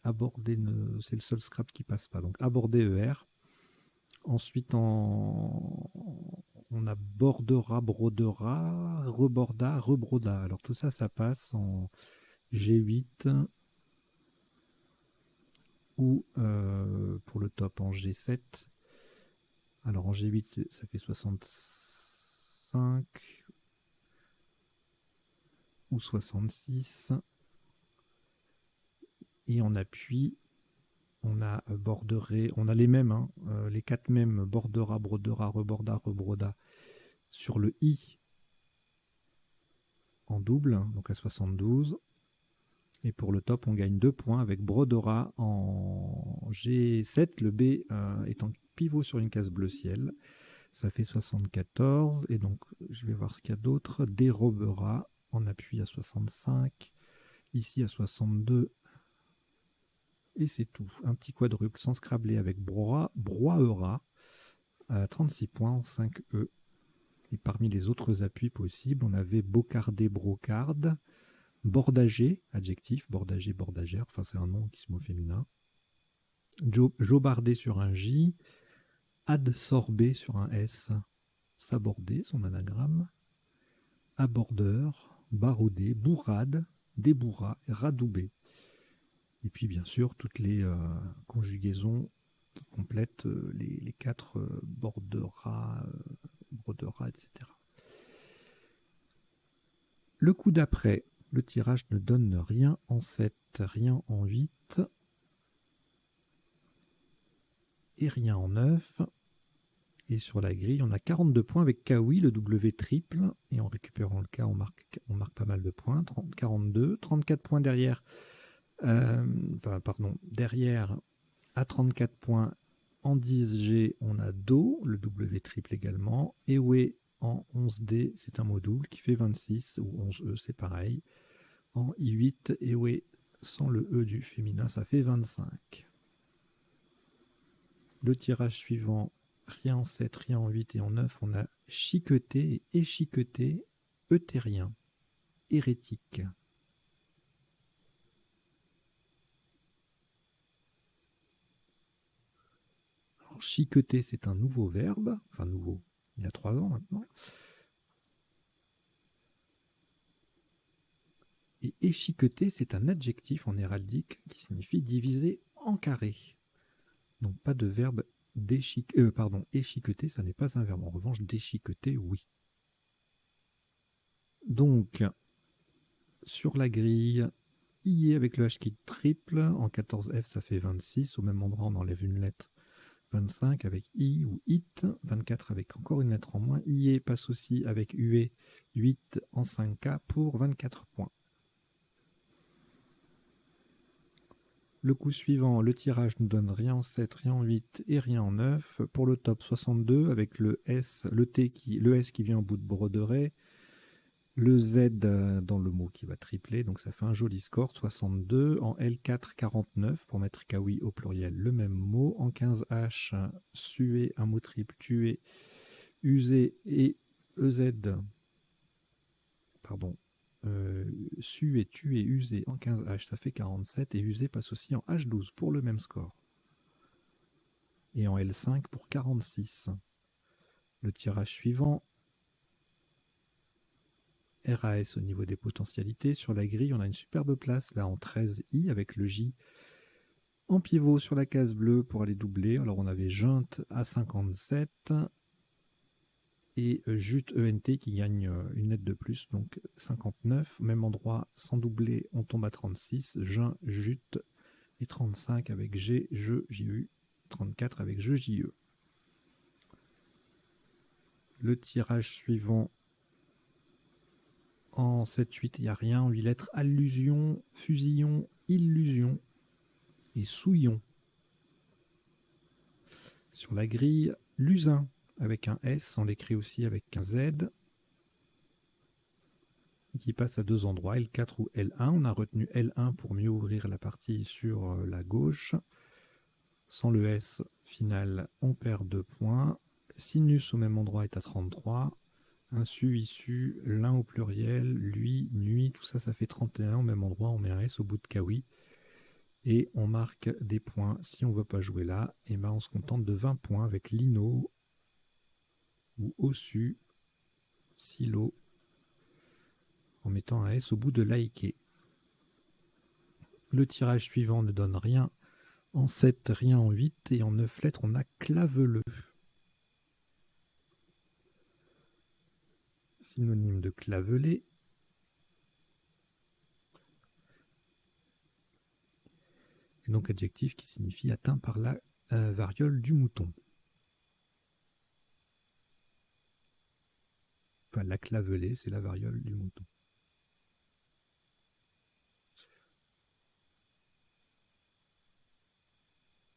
aborder, c'est le seul scrap qui passe pas. Donc, aborder ER. Ensuite, on a bordera, brodera, reborda, rebroda. Alors, tout ça, ça passe en G8 ou pour le top en G7. Alors, en G8, ça fait 65 ou 66. Et en appui, on a borderé, on a les mêmes, hein, les 4 mêmes, bordera, brodera, reborda, rebroda, sur le I en double, donc à 72. Et pour le top, on gagne 2 points avec brodera en G7, le B étant pivot sur une case bleu ciel. Ça fait 74. Et donc, je vais voir ce qu'il y a d'autre. Dérobera en appui à 65. Ici à 62. Et c'est tout. Un petit quadruple sans scrabler avec broiera à 36 points en 5E. Et parmi les autres appuis possibles, on avait bocardé, brocarde, bordagé, adjectif, bordagé, bordagère, enfin c'est un nom qui se mot féminin. Jobardé sur un J, adsorbé sur un S, sabordé, son anagramme, abordeur, baroudé, bourrade, débourra, radoubé. Et puis bien sûr toutes les conjugaisons qui complètent les 4 bordera, brodera, etc. Le coup d'après, le tirage ne donne rien en 7, rien en 8 et rien en 9. Et sur la grille, on a 42 points avec Kawi, le W triple. Et en récupérant le K, on marque pas mal de points. 42, 34 points derrière. Derrière, à 34 points, en 10G, on a Do, le W triple également. Ewe en 11D, c'est un mot double qui fait 26, ou 11E, c'est pareil. En I8, Ewe sans le E du féminin, ça fait 25. Le tirage suivant, rien en 7, rien en 8 et en 9, on a chiqueté et échiqueté, eutérien, hérétique. Alors, chiqueté, c'est un nouveau verbe, enfin nouveau, il y a 3 ans maintenant. Et échiqueté, c'est un adjectif en héraldique qui signifie diviser en carré. Donc pas de verbe échiqueter, ça n'est pas un verbe. En revanche, déchiqueter, oui. Donc, sur la grille, I avec le H qui triple, en 14F ça fait 26, au même endroit on enlève une lettre, 25 avec I ou IT, 24 avec encore une lettre en moins, IE passe aussi avec UE, 8 en 5K pour 24 points. Le coup suivant, le tirage nous donne rien en 7, rien en 8 et rien en 9. Pour le top 62 avec le S, le S qui vient au bout de broderie, le Z dans le mot qui va tripler, donc ça fait un joli score, 62. En L4, 49, pour mettre Kawi au pluriel, le même mot. En 15H, suer, un mot triple, tuer, user et EZ, pardon, suer, tuer, user en 15H, ça fait 47, et user passe aussi en H12 pour le même score. Et en L5 pour 46. Le tirage suivant, RAS au niveau des potentialités. Sur la grille, on a une superbe place là en 13I avec le J en pivot sur la case bleue pour aller doubler. Alors on avait Junt à 57 et Jut ENT qui gagne une lettre de plus, donc 59. Au même endroit, sans doubler, on tombe à 36. Junt, Jut et 35 avec G, Je, JU, 34 avec Je, JE. Le tirage suivant, en 7-8, il n'y a rien. En 8 lettres, allusion, fusillon, illusion et souillon. Sur la grille, lusin avec un S, on l'écrit aussi avec un Z, qui passe à 2 endroits, L4 ou L1. On a retenu L1 pour mieux ouvrir la partie sur la gauche. Sans le S final, on perd 2 points. Sinus au même endroit est à 33. Insu, issu, l'un au pluriel, lui, nuit, tout ça, ça fait 31. Au même endroit, on met un S au bout de Kawi. Et on marque des points. Si on ne veut pas jouer là, et ben on se contente de 20 points avec lino ou ossu, silo, en mettant un S au bout de liker. Le tirage suivant ne donne rien en 7, rien en 8, et en 9 lettres, on a claveleux. Synonyme de clavelé. Et donc adjectif qui signifie atteint par la variole du mouton. Enfin, la clavelée, c'est la variole du mouton.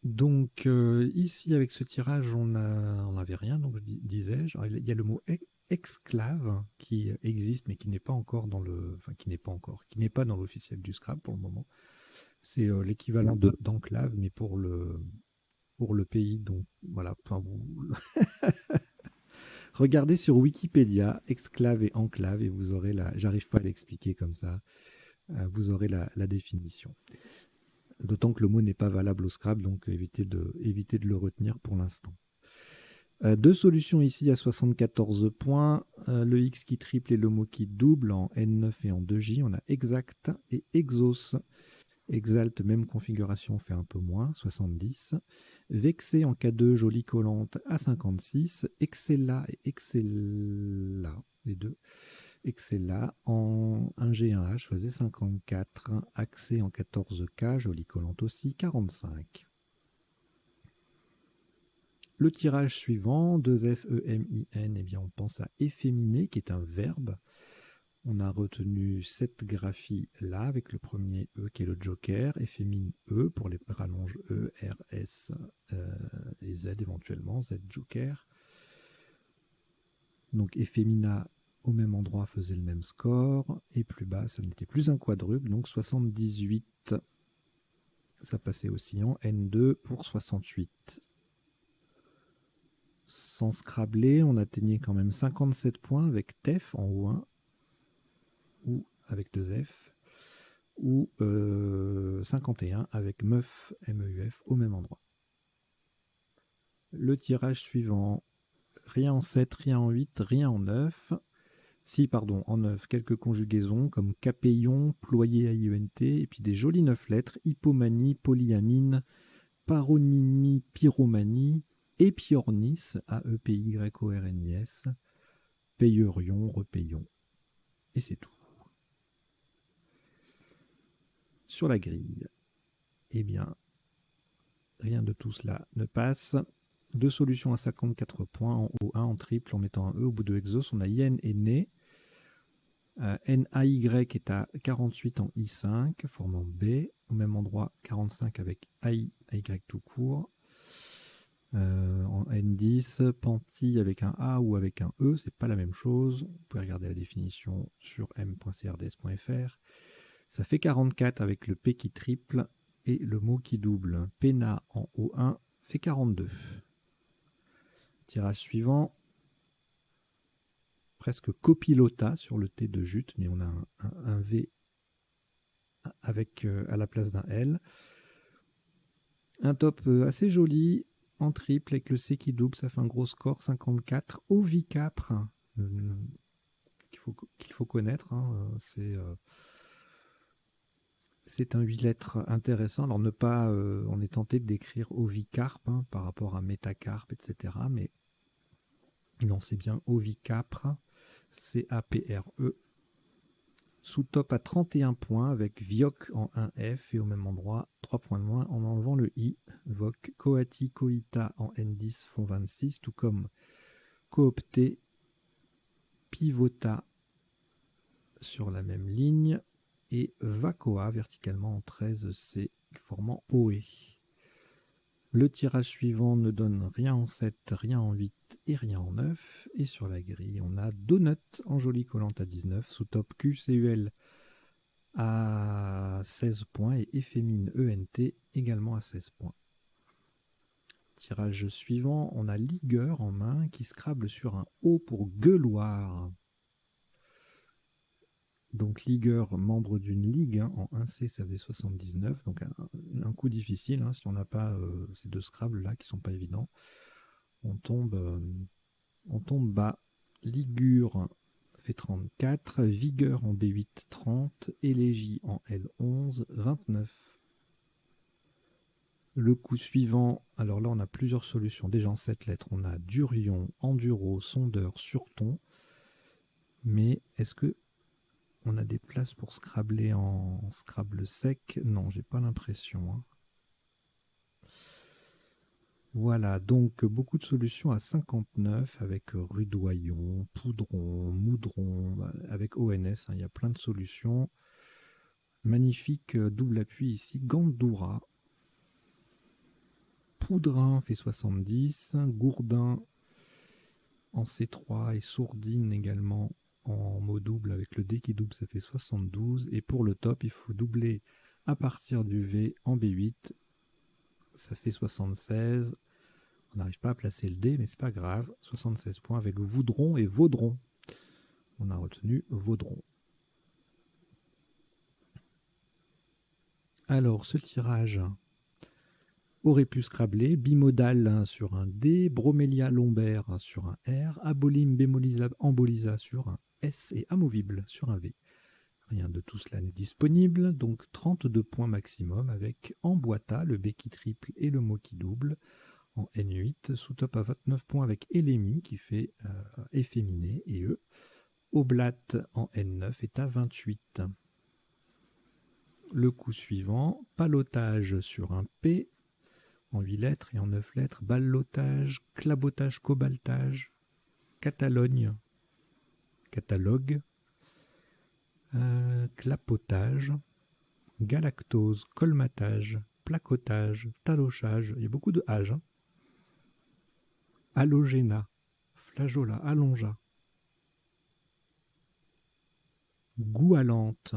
Donc ici, avec ce tirage, on n'avait rien, donc disais-je. Il y a le mot exclave qui existe, mais qui n'est pas encore dans le, enfin qui n'est pas dans l'officiel du Scrabble pour le moment. C'est l'équivalent d'enclave, mais pour le pays. Donc voilà. Enfin, regardez sur Wikipédia exclave et enclave et vous aurez la. J'arrive pas à l'expliquer comme ça. Vous aurez la définition. D'autant que le mot n'est pas valable au Scrabble, donc évitez de le retenir pour l'instant. Deux solutions ici à 74 points. Le X qui triple et le mot qui double en N9 et en 2J. On a exact et exos. Exalt, même configuration, fait un peu moins, 70. Vexé en K2, jolie collante à 56. Excella et Excella, les deux. Excella en 1G, 1H faisait 54. Accès en 14K, jolie collante aussi, 45. Le tirage suivant, 2F, E-M-I-N, eh bien on pense à efféminer, qui est un verbe. On a retenu cette graphie-là, avec le premier E qui est le joker, effémine E pour les rallonges E, R, S et Z éventuellement, Z joker. Donc effémina au même endroit faisait le même score, et plus bas ça n'était plus un quadruple, donc 78. Ça passait aussi en N2 pour 68. Sans scrabler, on atteignait quand même 57 points avec TEF en O1, ou avec 2F, ou 51 avec MEUF, MEUF au même endroit. Le tirage suivant, rien en 7, rien en 8, rien en 9. Si, pardon, en 9, quelques conjugaisons comme capéion, ployer AIENT, et puis des jolies 9 lettres, hypomanie, polyamine, paronymie, pyromanie, épiornis, AEPYORNIS, payerion, repayons. Et c'est tout. Sur la grille, eh bien, rien de tout cela ne passe. Deux solutions à 54 points en O1, en triple, en mettant un E au bout de Exos. On a Yen et Né. NAY est à 48 en I5, formant B. Au même endroit, 45 avec AY tout court. En N10, Panty avec un A ou avec un E, c'est pas la même chose. Vous pouvez regarder la définition sur m.crds.fr. Ça fait 44 avec le P qui triple et le mot qui double. Pena en O1 fait 42. Tirage suivant. Presque copilota sur le T de jute, mais on a un V avec à la place d'un L. Un top assez joli en triple avec le C qui double, ça fait un gros score, 54. Ovicapre, qu'il faut connaître, hein, c'est un 8 lettres intéressant. Alors ne pas, on est tenté de décrire Ovicarpe par rapport à métacarpe, etc. Mais non, c'est bien Ovicapre, C-A-P-R-E. Sous-top à 31 points avec Vioc en 1F et au même endroit 3 points de moins en enlevant le I. Voc, Coati, Coita en N10 font 26, tout comme Coopté, Pivota sur la même ligne et Vacoa verticalement en 13C formant OE. Le tirage suivant ne donne rien en 7, rien en 8 et rien en 9. Et sur la grille, on a Donut en jolie collante à 19, sous-top QCUL à 16 points et Éphémine ENT également à 16 points. Tirage suivant, on a Ligueur en main qui scrable sur un O pour gueuloir. Donc Ligueur, membre d'une ligue, hein, en 1C ça faisait 79, donc un coup difficile, hein, si on n'a pas ces deux scrables là qui sont pas évidents. On tombe bas. Ligure fait 34, Vigueur en B8 30, Élégie en L11 29. Le coup suivant, alors là on a plusieurs solutions, déjà en 7 lettres, on a Durion, Enduro, Sondeur, Surton, mais est-ce que on a des places pour scrabler en Scrabble sec? Non, j'ai pas l'impression. Hein. Voilà, donc beaucoup de solutions à 59 avec rudoyon, poudron, moudron, avec ONS, hein, il y a plein de solutions. Magnifique double appui ici, Gandoura. Poudrin fait 70, Gourdin en C3 et Sourdine également en mot double avec le D qui double, ça fait 72. Et pour le top, il faut doubler à partir du V en B8, ça fait 76. On n'arrive pas à placer le D, mais c'est pas grave. 76 points avec Voudron et Vaudron. On a retenu Vaudron. Alors, ce tirage aurait pu scrabler bimodal sur un D, bromélia lombaire sur un R, abolim bémolisa embolisa sur un S et amovible sur un V. Rien de tout cela n'est disponible, donc 32 points maximum avec emboîta, le B qui triple et le mot qui double. En N8, sous-top à 29 points avec Elémi qui fait efféminé et E. Oblat en N9 est à 28. Le coup suivant, palotage sur un P, en 8 lettres et en 9 lettres, ballotage, clabotage, cobaltage, Catalogne, catalogue, clapotage, galactose, colmatage, placotage, talochage, il y a beaucoup de âge, hein. Halogéna, flageola, allonja, goualante,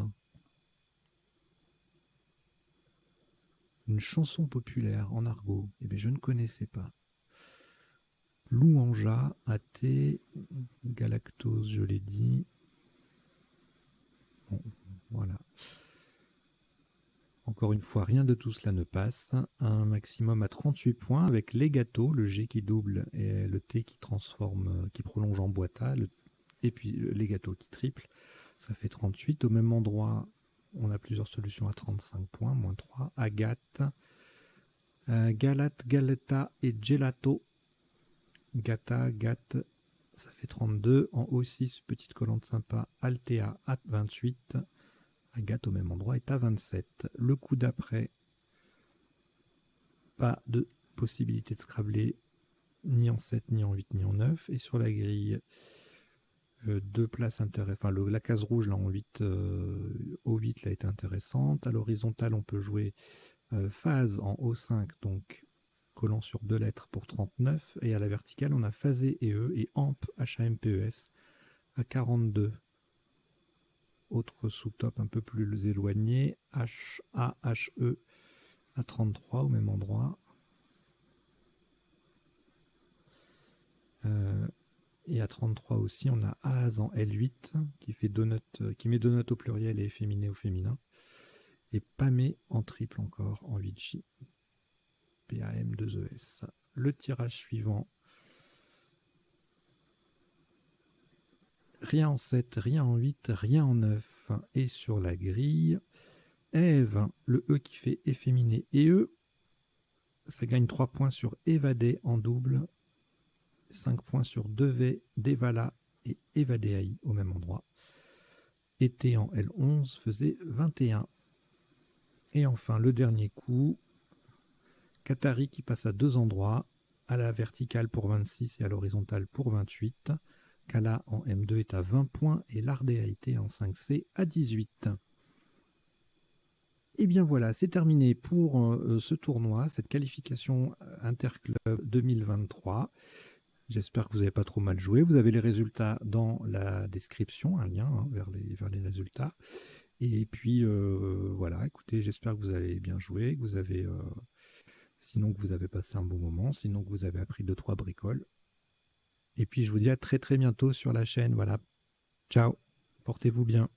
une chanson populaire en argot, eh bien, je ne connaissais pas. Louanja, athée, galactose, je l'ai dit. Bon, voilà. Encore une fois, rien de tout cela ne passe. Un maximum à 38 points avec les gâteaux, le G qui double et le T qui transforme, qui prolonge en boita, et puis les gâteaux qui triplent. Ça fait 38. Au même endroit, on a plusieurs solutions à 35 points, moins 3. Agathe, galate, galeta et gelato. Gata, gate, ça fait 32. En haut 6, petite collante sympa, Altea à 28. Agathe au même endroit est à 27. Le coup d'après, pas de possibilité de scrabler ni en 7, ni en 8, ni en 9. Et sur la grille, deux places intéressantes. Enfin, la case rouge là en 8, au 8 là, est intéressante. À l'horizontale, on peut jouer phase en O5, donc collant sur 2 lettres pour 39. Et à la verticale, on a phasé et E et AMP, H-A-M-P-E-S, à 42. Autre sous-top un peu plus éloigné, H-A-H-E à 33 au même endroit. Et à 33 aussi, on a AS en L8 qui fait donut, qui met donut au pluriel et efféminé au féminin. Et Pamé en triple encore en 8J. PAM2ES. Le tirage suivant. Rien en 7, rien en 8, rien en 9. Et sur la grille, Ève, le E qui fait efféminé et E. Ça gagne 3 points sur évadé en double. 5 points sur Devé, Devala et Evadéaï au même endroit. Été en L11 faisait 21. Et enfin, le dernier coup, Qatari qui passe à 2 endroits, à la verticale pour 26 et à l'horizontale pour 28. Kala en M2 est à 20 points et l'Ardéaïté en 5C à 18. Et bien voilà, c'est terminé pour ce tournoi, cette qualification Interclub 2023. J'espère que vous n'avez pas trop mal joué. Vous avez les résultats dans la description, un lien vers les résultats. Et puis voilà, écoutez, j'espère que vous avez bien joué, que vous avez, sinon que vous avez passé un bon moment, sinon que vous avez appris 2-3 bricoles. Et puis je vous dis à très très bientôt sur la chaîne. Voilà, ciao, portez-vous bien.